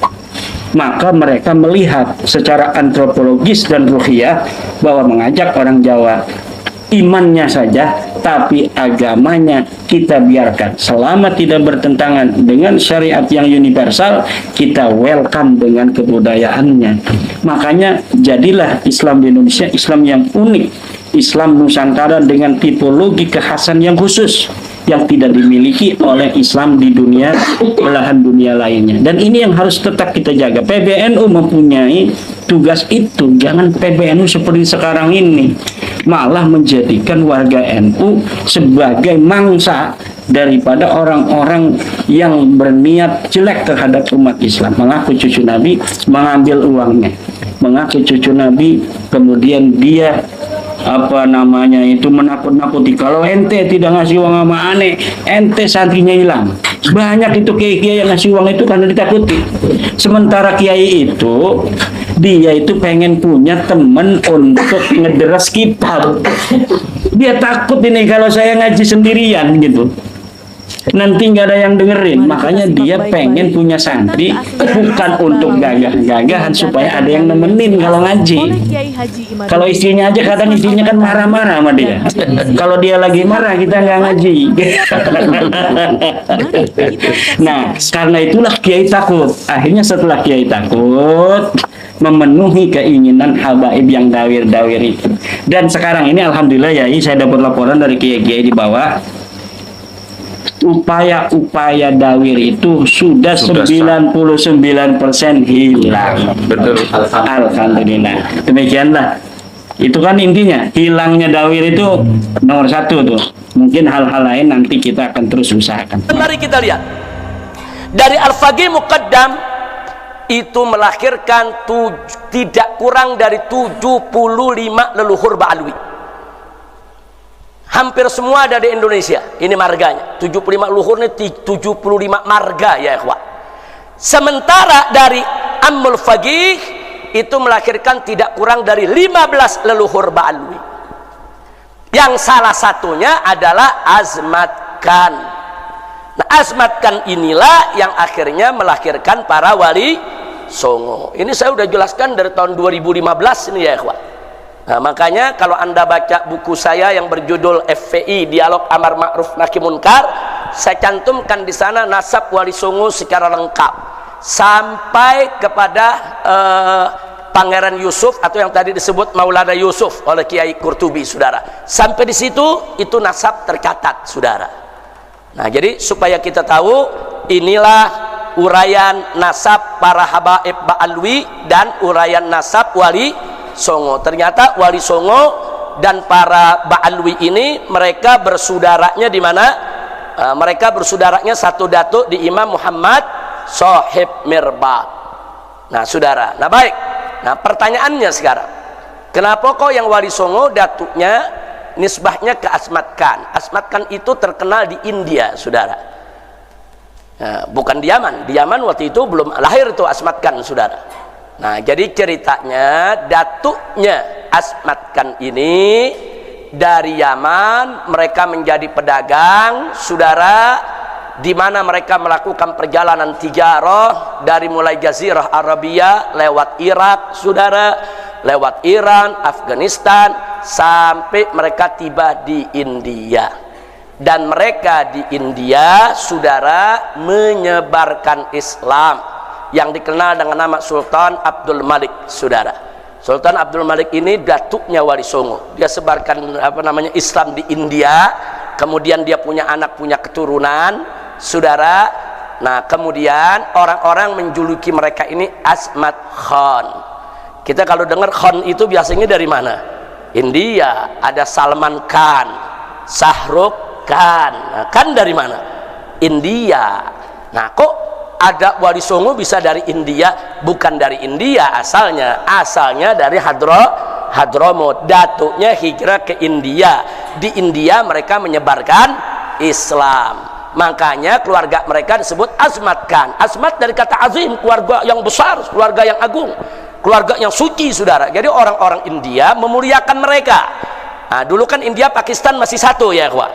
Maka mereka melihat secara antropologis dan ruhiyah bahwa mengajak orang Jawa imannya saja, tapi agamanya kita biarkan selama tidak bertentangan dengan syariat yang universal, kita welcome dengan kebudayaannya. Makanya jadilah Islam di Indonesia Islam yang unik, Islam Nusantara dengan tipologi kekhasan yang khusus yang tidak dimiliki oleh Islam di dunia belahan dunia lainnya. Dan ini yang harus tetap kita jaga. PBNU mempunyai tugas itu. Jangan PBNU seperti sekarang ini malah menjadikan warga NU sebagai mangsa daripada orang-orang yang berniat jelek terhadap umat Islam. Mengaku cucu Nabi, mengambil uangnya. Mengaku cucu Nabi, kemudian dia menakut-nakuti. Kalau ente tidak ngasih uang sama aneh, ente santrinya hilang. Banyak itu kiai-kiai yang ngasih uang itu karena ditakuti. Sementara kiai itu, dia itu pengen punya teman untuk ngederas kitab. Dia takut ini kalau saya ngaji sendirian gitu, nanti nggak ada yang dengerin. Makanya dia pengen punya santri bukan untuk gagah-gagahan, supaya ada yang nemenin kalau ngaji. Kalau istrinya aja, kadang istrinya kan marah-marah sama dia. Kalau dia lagi marah, kita nggak ngaji. Nah, karena itulah kiai takut. Akhirnya setelah kiai takut, memenuhi keinginan habaib yang dawir-dawir itu. Dan sekarang ini alhamdulillah ya, saya dapat laporan dari kiai-kiai di bawah, upaya-upaya dawir itu sudah 99% hilang. Betul. Alhamdulillah. Demikianlah. Itu kan intinya, hilangnya dawir itu nomor satu tuh. Mungkin hal-hal lain nanti kita akan terus usahakan. Mari kita lihat dari Al-Faqih Muqaddam itu melahirkan tidak kurang dari 75 leluhur Ba'alwi. Hampir semua ada di Indonesia. Ini marganya. 75 leluhur ini 75 marga ya ikhwah. Sementara dari Ammul Faqih itu melahirkan tidak kurang dari 15 leluhur Ba'alwi. Yang salah satunya adalah Azmat Khan. Nah, Azmat Khan inilah yang akhirnya melahirkan para wali Songo. Ini saya sudah jelaskan dari tahun 2015 ini ya ikhwah. Nah, makanya kalau Anda baca buku saya yang berjudul FPI Dialog Amar Ma'ruf Nahi Munkar, saya cantumkan di sana nasab wali Songo secara lengkap sampai kepada Pangeran Yusuf atau yang tadi disebut Maulana Yusuf oleh Kiai Qurtubi, saudara. Sampai di situ itu nasab tercatat, saudara. Nah, jadi supaya kita tahu inilah uraian nasab para habaib Ba'alwi dan uraian nasab wali Songo. Ternyata wali Songo dan para Ba'alwi ini mereka bersudaranya di mana? Mereka bersudaranya satu datuk di Imam Muhammad Sohib Mirbad. Nah, saudara. Nah, baik. Nah, pertanyaannya sekarang, kenapa kok yang wali Songo datuknya nisbahnya ke Azmat Khan? Azmat Khan itu terkenal di India, saudara. Nah, bukan di Yaman. Di Yaman waktu itu belum lahir itu Azmat Khan, saudara. Nah, jadi ceritanya datuknya Azmat Khan ini dari Yaman, mereka menjadi pedagang, saudara, di mana mereka melakukan perjalanan tijarah dari mulai Jazirah Arabia lewat Irak, saudara, lewat Iran, Afghanistan, sampai mereka tiba di India. Dan mereka di India, saudara, menyebarkan Islam yang dikenal dengan nama Sultan Abdul Malik, saudara. Sultan Abdul Malik ini datuknya wali Songo. Dia sebarkan Islam di India, kemudian dia punya anak, punya keturunan, saudara. Nah, kemudian orang-orang menjuluki mereka ini Azmat Khan. Kita kalau dengar Khan itu biasanya dari mana? India. Ada Salman Khan, Shahrukh Khan. Nah, kan dari mana? India. Nah, kok ada wali Songo bisa dari India? Bukan dari India asalnya. Asalnya dari Hadramut. Datuknya hijrah ke India. Di India mereka menyebarkan Islam. Makanya keluarga mereka disebut Azmat Khan. Azmat dari kata azim, keluarga yang besar, keluarga yang agung, keluarga yang suci, saudara. Jadi orang-orang India memuliakan mereka. Nah, dulu kan India Pakistan masih satu ya, ikhwah.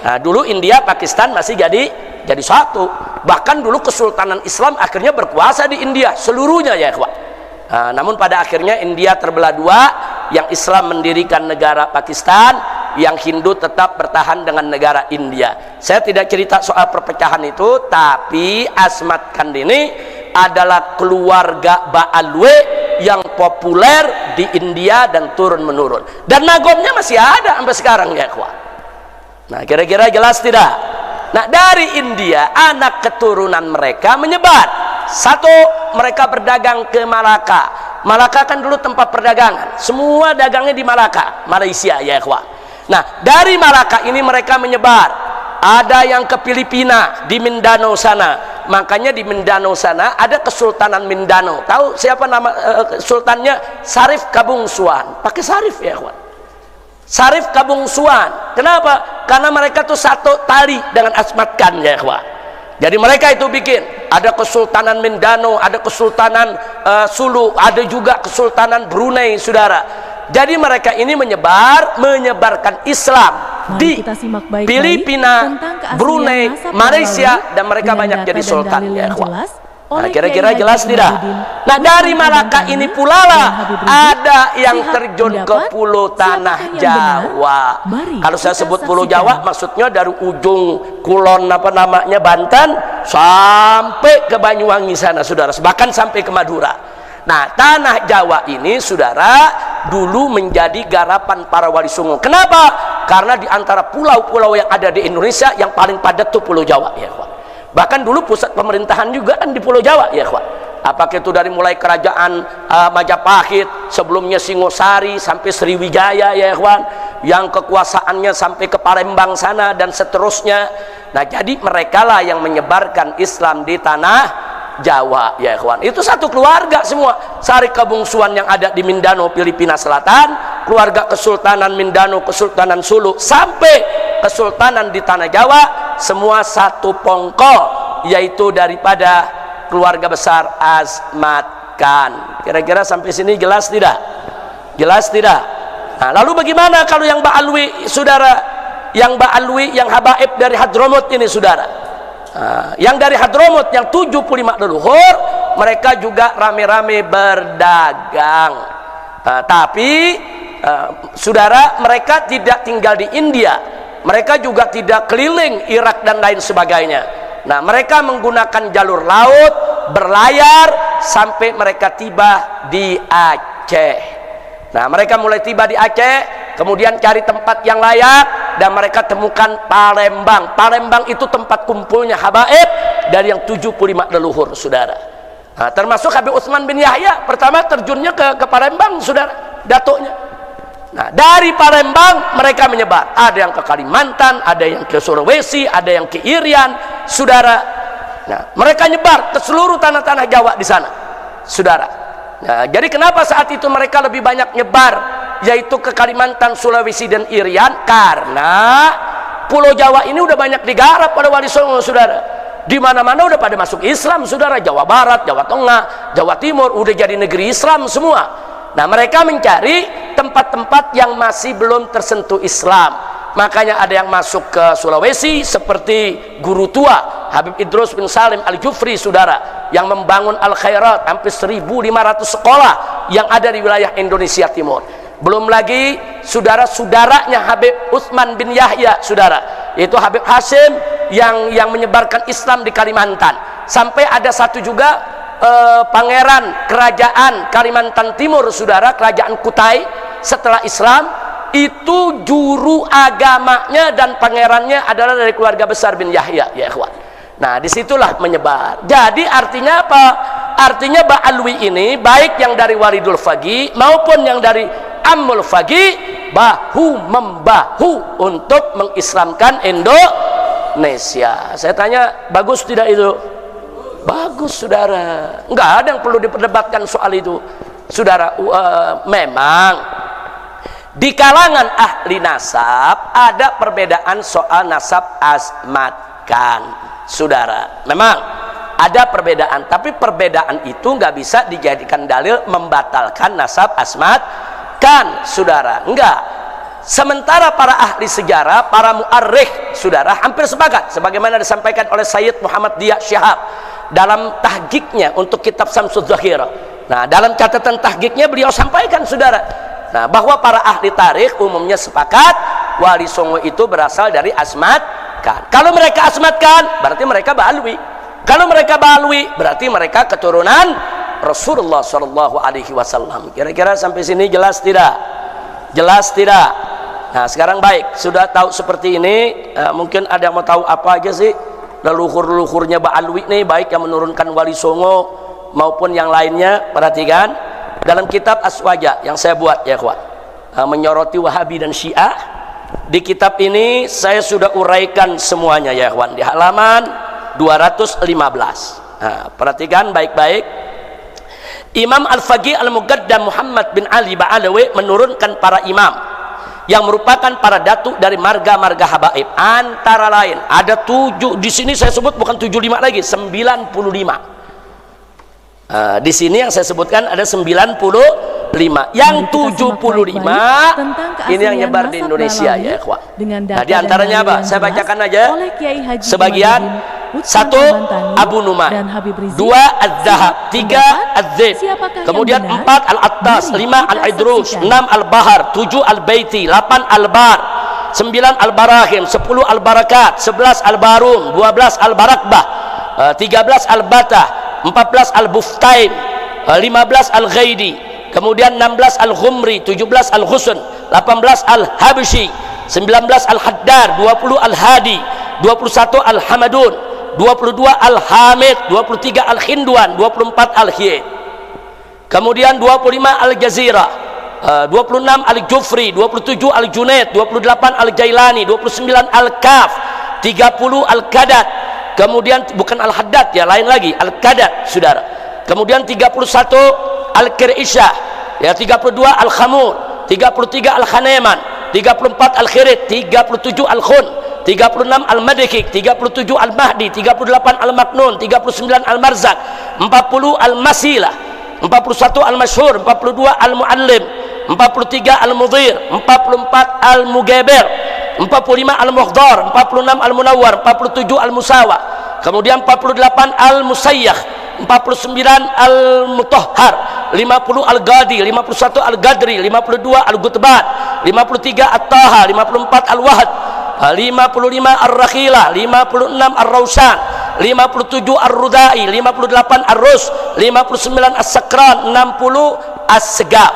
Nah, dulu India Pakistan masih jadi satu. Bahkan dulu Kesultanan Islam akhirnya berkuasa di India seluruhnya ya ikhwah. Nah, namun pada akhirnya India terbelah dua, yang Islam mendirikan negara Pakistan, yang Hindu tetap bertahan dengan negara India. Saya tidak cerita soal perpecahan itu, tapi Azmat Khan ini adalah keluarga Ba'alwi yang populer di India dan turun menurun. Dan nagomnya masih ada sampai sekarang ya ikhwah. Nah, kira-kira jelas tidak? Nah, dari India anak keturunan mereka menyebar. Satu, mereka berdagang ke Malaka. Malaka kan dulu tempat perdagangan. Semua dagangnya di Malaka, Malaysia ya ikhwah. Nah, dari Malaka ini mereka menyebar. Ada yang ke Filipina, di Mindanao sana. Makanya di Mindanao sana ada Kesultanan Mindanao. Tahu siapa nama sultannya? Sarif Kabungsuan. Pakai Sarif ya ikhwah. Sarif Kabungsuan. Kenapa? Karena mereka tuh satu tali dengan Azmat Khan ya ikhwah. Jadi mereka itu bikin, ada Kesultanan Mindanao, ada Kesultanan Sulu, ada juga Kesultanan Brunei, saudara. Jadi mereka ini menyebarkan Islam di Filipina, Brunei, Malaysia, dan mereka banyak jadi sultan, ya ikhwan. Nah, kira-kira jelas tidak? Nah, dari Malaka ini pula lah ada yang terjun ke Pulau Tanah Jawa. Kalau saya sebut Pulau Jawa, maksudnya dari ujung Kulon Banten sampai ke Banyuwangi sana, saudara, bahkan sampai ke Madura. Nah, Tanah Jawa ini, saudara, dulu menjadi garapan para wali songo. Kenapa? Karena di antara pulau-pulau yang ada di Indonesia, yang paling padat itu Pulau Jawa, ya ikhwan. Bahkan dulu pusat pemerintahan juga kan di Pulau Jawa, ya ikhwan. Apakah itu dari mulai kerajaan Majapahit, sebelumnya Singosari sampai Sriwijaya, ya ikhwan, yang kekuasaannya sampai ke Palembang sana dan seterusnya. Nah, jadi mereka lah yang menyebarkan Islam di tanah Jawa, ya ikhwan. Itu satu keluarga semua. Sari kebungsuan yang ada di Mindanao, Filipina Selatan, keluarga Kesultanan Mindanao, Kesultanan Sulu, sampai Kesultanan di tanah Jawa, semua satu pongkol, yaitu daripada keluarga besar Asmat Khan. Kira-kira sampai sini jelas tidak? Jelas tidak? Nah, lalu bagaimana kalau yang Ba'alwi, saudara? Yang Ba'alwi, yang habaib dari Hadramut ini, saudara? Nah, yang dari Hadramut, yang 75 leluhur, mereka juga rame-rame berdagang. Tapi saudara, mereka tidak tinggal di India, mereka juga tidak keliling Irak dan lain sebagainya. Nah, mereka menggunakan jalur laut, berlayar sampai mereka tiba di Aceh. Nah, mereka mulai tiba di Aceh, kemudian cari tempat yang layak, dan mereka temukan Palembang. Palembang itu tempat kumpulnya habaib dari yang 75 leluhur, saudara. Nah, termasuk Habib Utsman bin Yahya, pertama terjunnya ke Palembang, saudara, datuknya. Nah, dari Palembang mereka menyebar. Ada yang ke Kalimantan, ada yang ke Sulawesi, ada yang ke Irian, saudara. Nah, mereka nyebar ke seluruh tanah-tanah Jawa di sana, saudara. Nah, jadi kenapa saat itu mereka lebih banyak nyebar, yaitu ke Kalimantan, Sulawesi, dan Irian? Karena Pulau Jawa ini udah banyak digarap pada wali songo, saudara. Di mana-mana udah pada masuk Islam, saudara. Jawa Barat, Jawa Tengah, Jawa Timur udah jadi negeri Islam semua. Nah, mereka mencari tempat-tempat yang masih belum tersentuh Islam. Makanya ada yang masuk ke Sulawesi seperti guru tua Habib Idrus bin Salim Al-Jufri, saudara, yang membangun Al-Khairat, hampir 1.500 sekolah yang ada di wilayah Indonesia Timur. Belum lagi saudara-saudaranya Habib Utsman bin Yahya, saudara, yaitu Habib Hashim yang menyebarkan Islam di Kalimantan. Sampai ada satu juga pangeran kerajaan Kalimantan Timur, saudara, kerajaan Kutai, setelah Islam itu juru agamanya dan pangerannya adalah dari keluarga besar bin Yahya, ya ikhwan. Nah, disitulah menyebar. Jadi artinya apa? Artinya Ba'alwi ini, baik yang dari Walidul Faqih maupun yang dari Ammul Faqih, bahu membahu untuk mengislamkan Indonesia. Saya tanya, bagus tidak itu? Bagus, saudara. Enggak ada yang perlu diperdebatkan soal itu, saudara. Memang di kalangan ahli nasab ada perbedaan soal nasab Asmat Khan, saudara. Memang ada perbedaan, tapi perbedaan itu nggak bisa dijadikan dalil membatalkan nasab Asmat Khan, saudara. Enggak. Sementara para ahli sejarah, para mu'arrikh, saudara, hampir sepakat, sebagaimana disampaikan oleh Sayyid Muhammad Diya Syihab dalam tahqiqnya untuk kitab Samsuz Zahirah. Nah, dalam catatan tahqiqnya beliau sampaikan, saudara, nah, bahwa para ahli tarikh umumnya sepakat wali songo itu berasal dari Asmat Khan. Kalau mereka Asmat Khan, berarti mereka Ba'alwi. Kalau mereka Ba'alwi, berarti mereka keturunan Rasulullah SAW. Kira-kira sampai sini jelas tidak? Jelas tidak? Nah, sekarang baik, sudah tahu seperti ini, mungkin ada yang mau tahu apa aja sih leluhur-leluhurnya Ba'alwi nih, baik yang menurunkan wali songo maupun yang lainnya. Perhatikan dalam kitab Aswaja yang saya buat, ya kawan, menyoroti Wahabi dan Syiah. Di kitab ini saya sudah uraikan semuanya, ya kawan, di halaman 215. Nah, perhatikan baik-baik. Imam Al-Faqih Al-Muqaddam Muhammad bin Ali Ba'alawi menurunkan para imam yang merupakan para datuk dari marga-marga habaib. Antara lain ada 7, di sini saya sebut bukan 75 lagi, 95. Di sini yang saya sebutkan ada 95. Yang 75 ini yang nyebar di Indonesia ya, ikhwan. Nah, di antaranya apa? Saya bacakan aja. Sebagian. 1 Abu Numan, 2 Az-Zahab, 3 Az-Zib, kemudian 4 Al-Attas, 5 Al-Idrus, 6 Al-Bahar, 7 Al-Baiti, 8 Al-Bar, 9 Al-Barahim, 10 Al-Barakat, 11 Al-Barum, 12 Al-Barakbah, 13 Al-Batah, 14 Al-Buftaim, 15 Al-Ghaidi, kemudian 16 Al-Ghumri, 17 Al-Ghusn, 18 Al-Habshi, 19 Al-Haddar, 20 Al-Hadi, 21 Al-Hamadun, 22 Al-Hamid, 23 Al-Khindwan, 24 Al-Hiyid, kemudian 25 Al-Jazira, 26 Al-Jufri, 27 Al-Junaid, 28 Al-Jailani, 29 Al-Kaf, 30 Al-Qadat, kemudian bukan Al-Haddad ya, lain lagi, Al-Qadat saudara, kemudian 31 Al-Qirishah ya, 32 Al-Khamur, 33 Al-Khaneman, 34 Al-Khirid, 37 Al-Khun, 36 Al-Madikik, 37 Al-Mahdi, 38 Al-Maknun, 39 Al-Marzak, 40 Al-Masilah, 41 Al-Mashhur, 42 Al-Muallim, 43 Al-Mudhir, 44 Al-Mugabir, 45 Al-Mukhdar, 46 Al-Munawwar, 47 Al-Musawa, kemudian 48 Al-Musayyakh, 49 Al-Mutahhar, 50 Al-Ghadi, 51 Al-Gadri, 52 Al-Gutbat, 53 At-Taha, 54 Al-Wahd, 55 Ar-Rakhilah, 56 Ar-Rawsan, 57 Ar-Rudai, 58 Ar-Rus, 59 As-Sakran, 60 As-Segaf.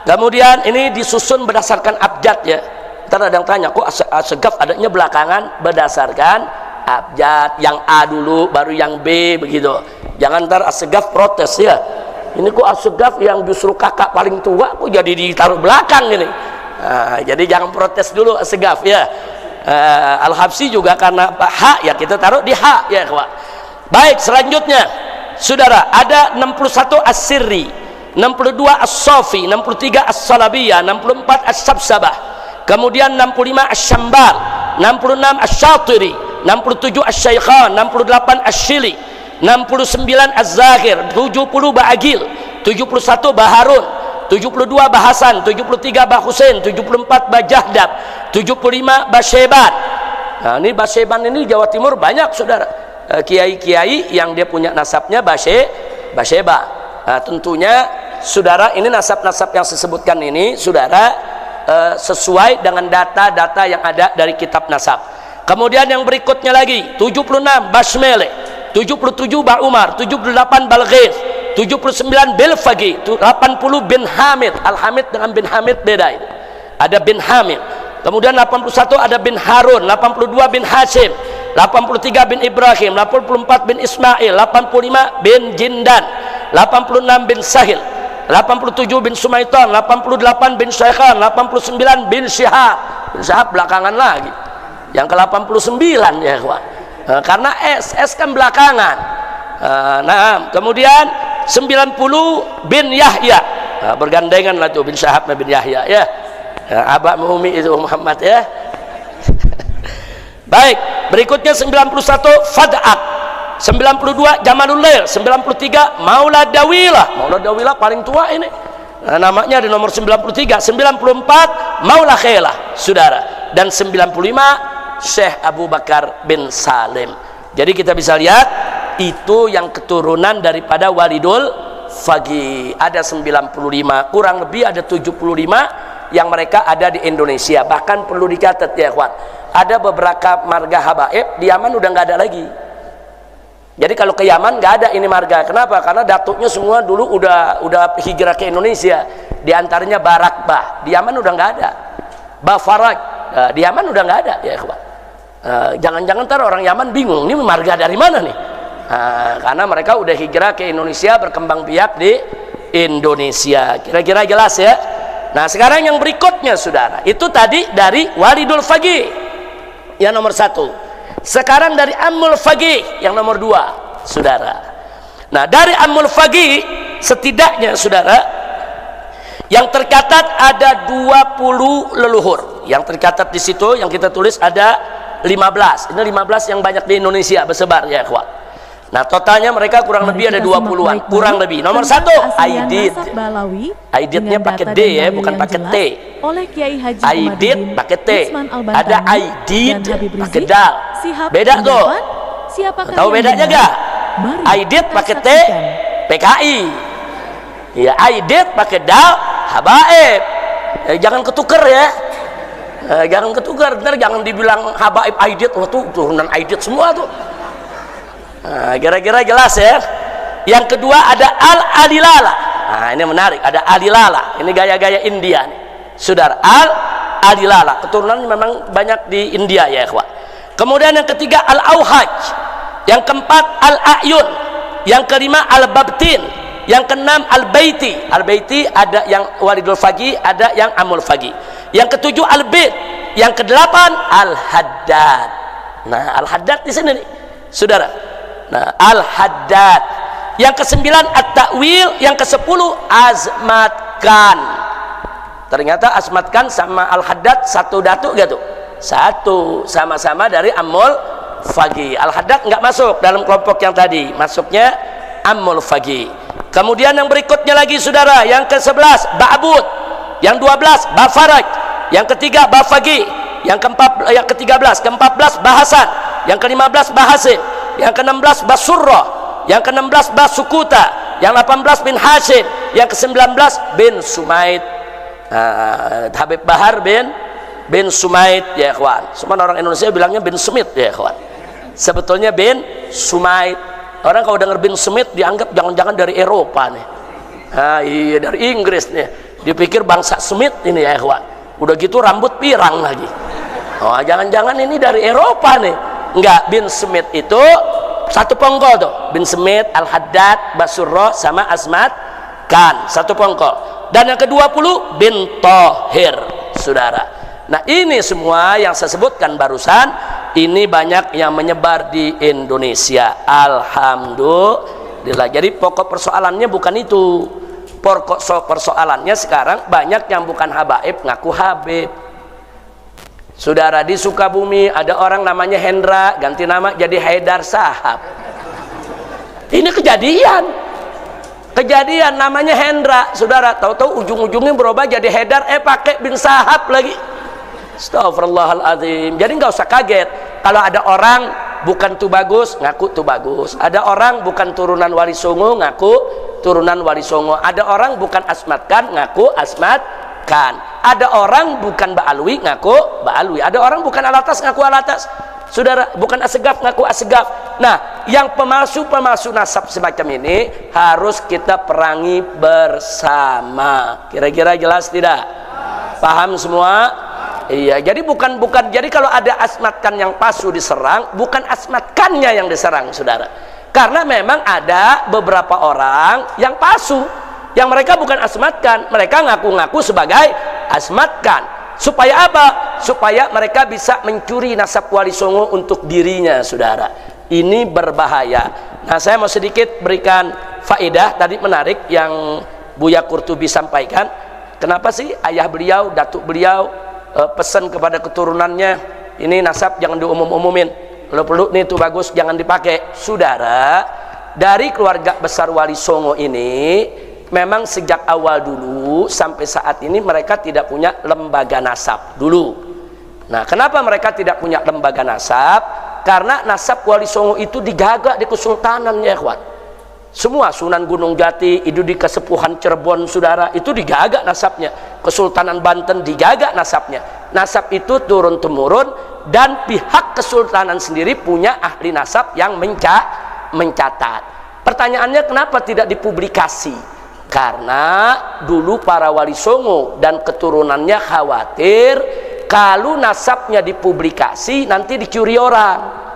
Kemudian ini disusun berdasarkan abjad ya. Ntar ada yang tanya, kok As-Segaf adanya belakangan? Berdasarkan abjad, yang A dulu baru yang B begitu. Jangan ntar As-Segaf protes ya, ini kok As-Segaf yang justru kakak paling tua kok jadi ditaruh belakang ini. Nah, jadi jangan protes dulu As-Segaf ya. Al-Habsi juga karena hak ya kita taruh di hak ya kawan. Baik, selanjutnya saudara ada 61 As-Sirri, 62 As-Safi, 63 As-Salabiyah, 64 As-Sabsabah, kemudian 65 As-Syambal, 66 As-Syatiri, 67 As-Syaikhan, 68 As-Syili, 69 Az-Zahir, 70 Ba'agil, 71 Baharun, 72 Bahasan, 73 Bahusain, 74 Bajahdab, 75 Basyeban. Nah, ini Basyeban ini Jawa Timur banyak saudara, kiai-kiai yang dia punya nasabnya Basyeba. Nah, tentunya saudara ini nasab-nasab yang saya sebutkan ini saudara sesuai dengan data-data yang ada dari kitab nasab. Kemudian yang berikutnya lagi 76 Basmele, 77 Ba Umar, 78 Balghis, 79 Bilfagi, 80 bin Hamid. Al-Hamid dengan bin Hamid beda itu. Ada bin Hamid. Kemudian 81 ada bin Harun, 82 bin Hashim, 83 bin Ibrahim, 84 bin Ismail, 85 bin Jindan, 86 bin Sahil, 87 bin Sumaitan, 88 bin Syaikhan, 89 bin Syihab. Bin Syihab belakangan lagi. Yang ke-89 ya kawan. Karena S kan belakangan. Nah, kemudian 90 bin Yahya, bergandengan lah tuh bin Syahab bin Yahya ya, abah Umi itu Muhammad ya. Baik, berikutnya 91 Fad'ak, 92 Jamalul Lail, 93 Maula Dawilah paling tua ini, namanya di nomor 93, 94 Maula Khailah saudara, dan 95 Syekh Abu Bakar bin Salim. Jadi kita bisa lihat itu yang keturunan daripada Walidul Faqih. Ada 95, kurang lebih ada 75 yang mereka ada di Indonesia. Bahkan perlu dicatat ya kawan, ada beberapa marga habaib di Yaman udah nggak ada lagi. Jadi kalau ke Yaman nggak ada ini marga. Kenapa? Karena datuknya semua dulu udah hijrah ke Indonesia. Di antaranya Barakbah di Yaman udah nggak ada. Bafaraj di Yaman udah nggak ada ya kawan. Jangan-jangan ntar orang Yaman bingung, ini marga dari mana nih? Karena mereka udah hijrah ke Indonesia, berkembang biak di Indonesia. Kira-kira jelas ya. Nah sekarang yang berikutnya saudara, itu tadi dari Walidul Faqih yang nomor 1. Sekarang dari Ammul Faqih yang nomor 2 saudara. Nah dari Ammul Faqih setidaknya saudara Yang tercatat ada 20 leluhur. Yang tercatat di situ yang kita tulis ada 15. Ini 15 yang banyak di Indonesia bersebar ya ikhwan. Nah totalnya mereka kurang lebih ada 20-an, kurang lebih. Nomor 1 Aidid. Aididnya pakai D ya, bukan pakai T. Oleh Kiai Haji Aidid pakai T. Ada Aidid pakai dal. Beda tuh. Tahu bedanya gak? Aidid pakai T, PKI. Ya Aidid pakai dal, Habaib. Jangan ketuker ya. Jangan ketukar, ntar jangan dibilang Habaib Aidid, wah tuh turunan Aidid semua tuh. Nah, kira-kira jelas ya. Yang kedua ada Al-Adilala. Nah, ini menarik, ada Adilala. Ini gaya-gaya India nih. Saudara, Al-Adilala. Keturunan memang banyak di India ya, ikhwan. Kemudian yang ketiga Al-Auhaj. Yang keempat Al-A'yun. Yang kelima Al-Babtin. Yang keenam Al-Baiti. Al-Baiti ada yang Walidul Faqih, ada yang Amul Faqih. Yang ketujuh Al-Bid. Yang kedelapan Al-Haddad. Nah, Al-Haddad di sini nih, saudara. Nah, Al-Haddad. Yang kesembilan At-Ta'wil. Yang kesepuluh Azmat Khan. Ternyata Azmat Khan sama Al-Haddad satu datuk gitu. Satu, sama-sama dari Amul Faqih. Al-Haddad nggak masuk dalam kelompok yang tadi, masuknya Amul Faqih. Kemudian yang berikutnya lagi saudara, yang ke-11 Ba'bud. Yang 12 Bafaraj. Yang ketiga Bafaqih. Yang ke-13 Bahasan. Yang ke-15 Bahasin. Yang ke-16 Basurrah. Yang ke-16 Basukuta. Yang 18 bin Hashim. Yang ke-19 bin Sumaid. Habib Bahar bin Sumaid ya ikhwan. Semua orang Indonesia bilangnya bin Sumit ya ikhwan. Sebetulnya bin Sumaid. Orang kalau dengar bin Sumit dianggap jangan-jangan dari Eropa nih. Iya dari Inggris nih. Dipikir bangsa Semit ini ya ikhwan. Udah gitu rambut pirang lagi. Oh jangan-jangan ini dari Eropa nih. Enggak, bin Semit itu satu pongkol tuh. Bin Semit, Al-Haddad, Basurrah sama Azmat Khan, satu pongkol. Dan yang ke-20 bin Thohir, saudara. Nah ini semua yang saya sebutkan barusan, ini banyak yang menyebar di Indonesia. Alhamdulillah. Jadi pokok persoalannya bukan itu. Pokok persoalannya sekarang banyak yang bukan habaib ngaku habib. Saudara, di Sukabumi ada orang namanya Hendra, ganti nama jadi Haidar Sahab. Ini kejadian namanya Hendra, saudara. Tahu-tahu ujung-ujungnya berubah jadi Haidar, pakai bin Sahab lagi. Astagfirullahaladzim. Jadi nggak usah kaget kalau ada orang bukan Tubagus ngaku Tubagus, ada orang bukan turunan Wali Songo ngaku turunan Wali Songo, ada orang bukan Azmat Khan ngaku Azmat Khan, ada orang bukan Ba'alwi ngaku Ba'alwi, ada orang bukan Alatas ngaku Alatas, saudara, bukan Asegaf ngaku Asegaf. Nah yang pemalsu nasab semacam ini harus kita perangi bersama. Kira-kira jelas tidak? Paham semua? Iya, jadi bukan jadi kalau ada Azmat Khan yang palsu diserang, bukan Azmat Khan-nya yang diserang, saudara. Karena memang ada beberapa orang yang palsu, yang mereka bukan Azmat Khan, mereka ngaku-ngaku sebagai Azmat Khan. Supaya apa? Supaya mereka bisa mencuri nasab Wali Songo untuk dirinya, saudara. Ini berbahaya. Nah, saya mau sedikit berikan faedah tadi menarik yang Buya Qurtubi sampaikan. Kenapa sih ayah beliau, datuk beliau pesan kepada keturunannya, ini nasab jangan diumum-umumin, kalau perlu nih itu bagus jangan dipakai. Saudara, dari keluarga besar Wali Songo ini memang sejak awal dulu sampai saat ini mereka tidak punya lembaga nasab dulu. Nah, kenapa mereka tidak punya lembaga nasab? Karena nasab Wali Songo itu digagak di kesultanan ya ikhwan. Semua Sunan Gunung Jati itu di Kesepuhan Cirebon, saudara, itu digagak nasabnya. Kesultanan Banten digagak nasabnya. Nasab itu turun temurun dan pihak kesultanan sendiri punya ahli nasab yang mencatat. Pertanyaannya kenapa tidak dipublikasi? Karena dulu para Wali Songo dan keturunannya khawatir kalau nasabnya dipublikasi nanti dicuri orang.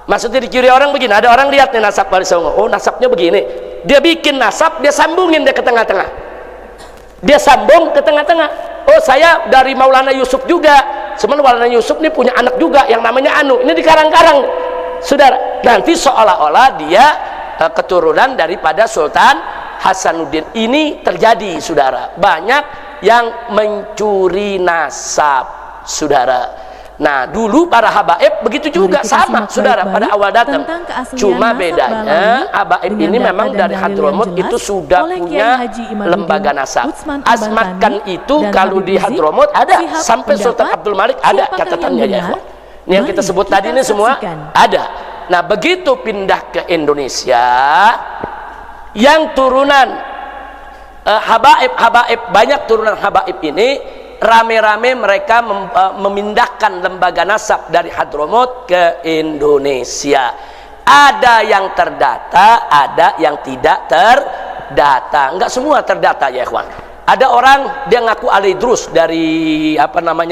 Maksudnya dicuri orang begini, ada orang lihat nih nasab Wali Songo, oh nasabnya begini, dia bikin nasab, dia sambungin dia ke tengah-tengah, dia sambung ke tengah-tengah, oh saya dari Maulana Yusuf juga, sebenarnya Maulana Yusuf ini punya anak juga yang namanya Anu, ini dikarang-karang, saudara, nanti seolah-olah dia keturunan daripada Sultan Hasanuddin. Ini terjadi, saudara. Banyak yang mencuri nasab, saudara. Nah, dulu para habaib begitu juga, sama, saudara, pada awal datang. Cuma bedanya, habaib ini memang dari Hadramut itu sudah punya lembaga nasab. Asmatkan itu kalau di Hadramut ada, sampai Sultan Abdul Malik ada catatannya, ya. Ini yang kita sebut tadi ini semua ada. Nah, begitu pindah ke Indonesia, yang turunan habaib, banyak turunan habaib ini rame-rame mereka memindahkan lembaga nasab dari Hadramut ke Indonesia. Ada yang terdata, ada yang tidak terdata. Enggak semua terdata, ya ikhwan. Ada orang dia ngaku Al-Idrus dari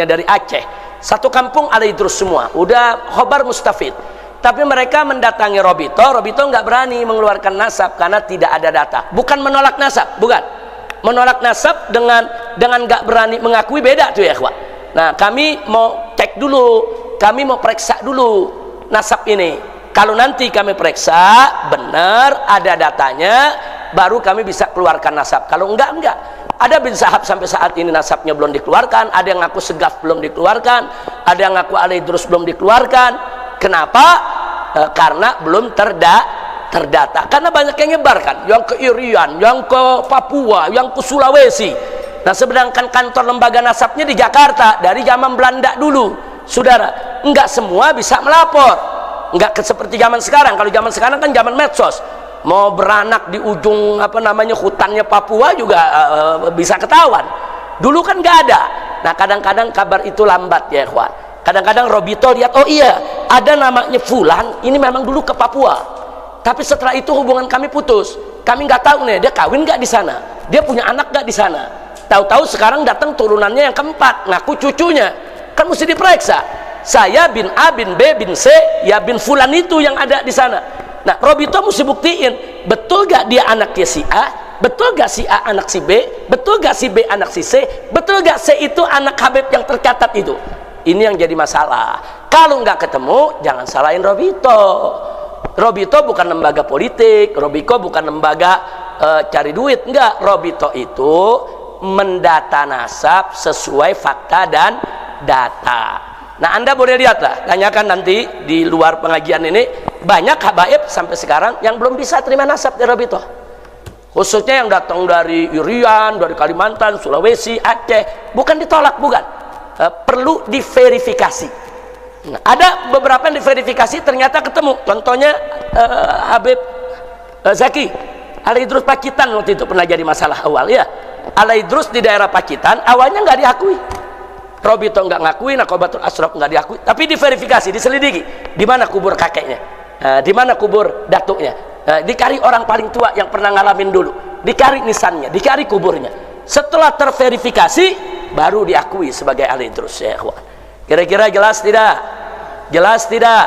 dari Aceh. Satu kampung Al-Idrus semua. Udah khobar mustafid. Tapi mereka mendatangi Robito nggak berani mengeluarkan nasab karena tidak ada data. Bukan menolak nasab, bukan. Menolak nasab dengan nggak berani mengakui beda tuh, ya ikhwan. Nah, kami mau cek dulu, kami mau periksa dulu nasab ini. Kalau nanti kami periksa benar ada datanya, baru kami bisa keluarkan nasab. Kalau enggak. Ada bin Sahab sampai saat ini nasabnya belum dikeluarkan, ada yang ngaku Segaf belum dikeluarkan, ada yang ngaku Al-Idrus belum dikeluarkan. Kenapa? Karena belum terdata. Karena banyak yang nyebarkan, yang ke Irian, yang ke Papua, yang ke Sulawesi. Nah, sedangkan kantor lembaga nasabnya di Jakarta dari zaman Belanda dulu, saudara. Enggak semua bisa melapor, enggak seperti zaman sekarang. Kalau zaman sekarang kan zaman medsos, mau beranak di ujung hutannya Papua juga bisa ketahuan. Dulu kan enggak ada. Nah, kadang-kadang kabar itu lambat, ya ikhwan. Kadang-kadang Robito lihat, oh iya, ada namanya Fulan, ini memang dulu ke Papua. Tapi setelah itu hubungan kami putus. Kami nggak tahu nih, dia kawin nggak di sana, dia punya anak nggak di sana. Tahu-tahu sekarang datang turunannya yang keempat, ngaku cucunya. Kan mesti diperiksa. Saya bin A, bin B, bin C, ya bin Fulan itu yang ada di sana. Nah, Robito mesti buktiin, betul gak dia anaknya si A, betul gak si A anak si B, betul gak si B anak si C, betul gak C itu anak Habib yang tercatat itu. Ini yang jadi masalah. Kalau nggak ketemu, jangan salahin Robito. Robito bukan lembaga politik, Robito bukan lembaga cari duit, enggak. Robito itu mendata nasab sesuai fakta dan data. Nah, Anda boleh lihatlah, tanyakan nanti di luar pengajian ini, banyak habaib sampai sekarang yang belum bisa terima nasab dari Robito. Khususnya yang datang dari Irian, dari Kalimantan, Sulawesi, Aceh, bukan ditolak, bukan. Perlu diverifikasi. Nah, ada beberapa yang diverifikasi ternyata ketemu. Contohnya Habib Zaki Al-Idrus Pacitan waktu itu pernah jadi masalah awal, ya. Al-Idrus di daerah Pacitan awalnya nggak diakui. Robito nggak ngakui, Nakobatul Asraf nggak diakui, tapi diverifikasi, diselidiki di mana kubur kakeknya, di mana kubur datuknya, dicari orang paling tua yang pernah ngalamin dulu, dicari nisannya, dicari kuburnya. Setelah terverifikasi baru diakui sebagai Al-Idrus, ya. Kira-kira jelas tidak? Jelas tidak?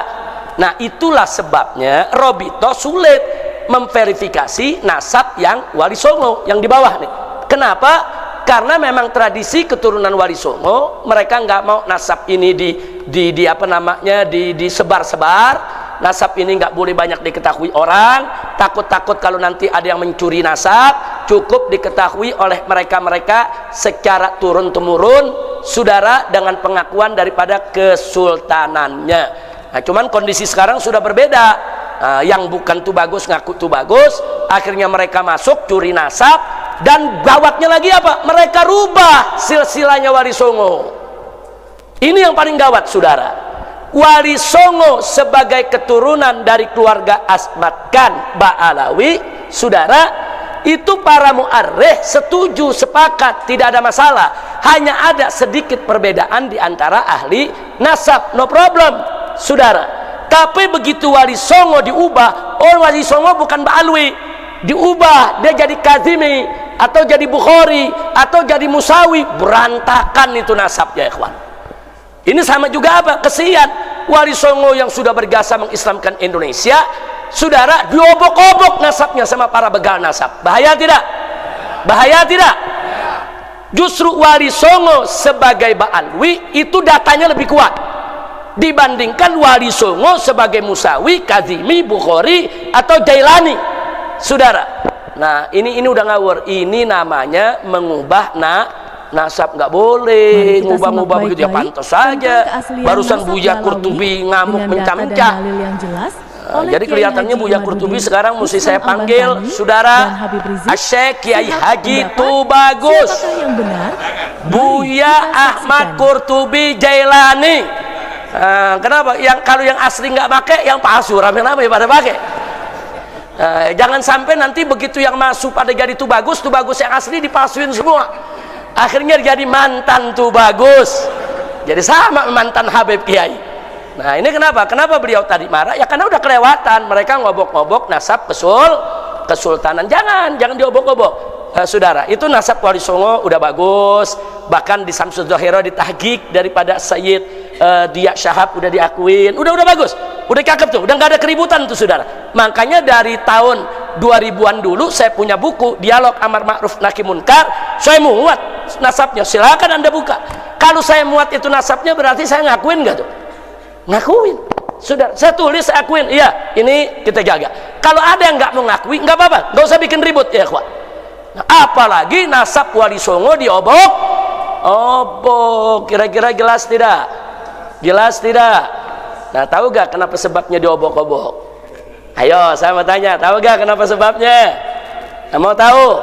Nah, itulah sebabnya Robito sulit memverifikasi nasab yang Wali Songo yang di bawah nih. Kenapa? Karena memang tradisi keturunan Wali Songo, mereka nggak mau nasab ini disebar-sebar. Nasab ini nggak boleh banyak diketahui orang. Takut-takut kalau nanti ada yang mencuri nasab, cukup diketahui oleh mereka-mereka secara turun-temurun, saudara, dengan pengakuan daripada kesultanannya. Nah, cuman kondisi sekarang sudah berbeda. Yang bukan tuh bagus ngaku tuh bagus, akhirnya mereka masuk curi nasab, dan gawatnya lagi apa? Mereka rubah silsilahnya Wali Songo. Ini yang paling gawat, saudara. Wali Songo sebagai keturunan dari keluarga Asmat Khan Ba'alawi, saudara, itu para mu'arrikh setuju, sepakat, tidak ada masalah. Hanya ada sedikit perbedaan di antara ahli nasab, no problem, saudara. Tapi begitu Wali Songo diubah, Wali Songo bukan Ba'alwi, diubah dia jadi Kazimi atau jadi Bukhari atau jadi Musawi, berantakan itu nasabnya, ikhwan. Ini sama juga apa? Kesian Wali Songo yang sudah berjasa mengislamkan Indonesia, saudara, diobok-obok nasabnya sama para begal nasab. Bahaya tidak? Bahaya tidak? Justru Wali Songo sebagai Ba'alwi itu datanya lebih kuat dibandingkan Wali Songo sebagai Musawi, Kazimi, Bukhari atau Jailani, saudara. Nah, ini udah ngawur. Ini namanya mengubah nasab, nggak boleh ngubah-ngubah begitu ya, pantas saja. Barusan Buya Qurtubi ngamuk mencamcah. Jadi kelihatannya Buya Qurtubi sekarang mesti saya panggil saudara Asy-Syaikh Kiai Haji Tubagus Buya Ahmad Qurtubi Jailani. Kenapa? Kalau yang asli nggak pakai, yang palsu rame-rame pada pakai. Jangan sampai nanti begitu yang masuk pada jadi Tubagus yang asli dipalsuin semua. Akhirnya jadi mantan Tubagus. Jadi sama mantan Habib Kiai. Nah, ini kenapa beliau tadi marah? Ya karena udah kelewatan. Mereka ngobok-ngobok nasab kesultanan. Jangan diobok-obok. Saudara, itu nasab Wali Songo udah bagus. Bahkan di Samsud Zahira ditahqiq daripada Sayyid Dia Syahab udah diakuin. Udah bagus. Udah cakep tuh, udah nggak ada keributan tuh saudara. Makanya dari tahun 2000-an dulu saya punya buku Dialog Amar Ma'ruf Nahi Munkar, saya muat nasabnya, silakan Anda buka. Kalau saya muat itu nasabnya berarti saya ngakuin nggak tuh? Ngakuin. Saudara, saya tulis, saya akuin. Iya, ini kita jaga. Kalau ada yang nggak mau ngakui, nggak apa-apa, nggak usah bikin ribut ya, kawan. Nah, apalagi nasab Wali Songo diobok. Kira-kira jelas tidak? Jelas tidak? Nah, tahu gak kenapa sebabnya diobok-obok? Ayo, saya mau tanya, tahu gak kenapa sebabnya? Nah, mau tahu?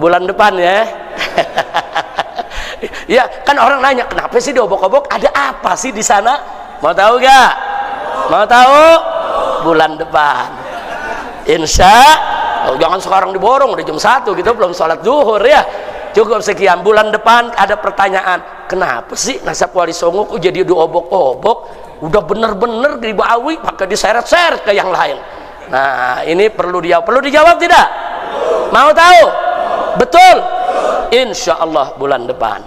Bulan depan ya. Ya, kan orang nanya, kenapa sih diobok-obok? Ada apa sih di sana? Mau tahu gak? Mau tahu? Bulan depan. Jangan sekarang diborong, udah jam 1 gitu, belum sholat zuhur ya. Cukup sekian. Bulan depan ada pertanyaan, kenapa sih nasab Wali Songo kok jadi diobok-obok? Udah bener-bener dibawi pakai diseret-seret ke yang lain. Nah, ini perlu dijawab tidak? Mau tahu? Betul? Insya Allah bulan depan.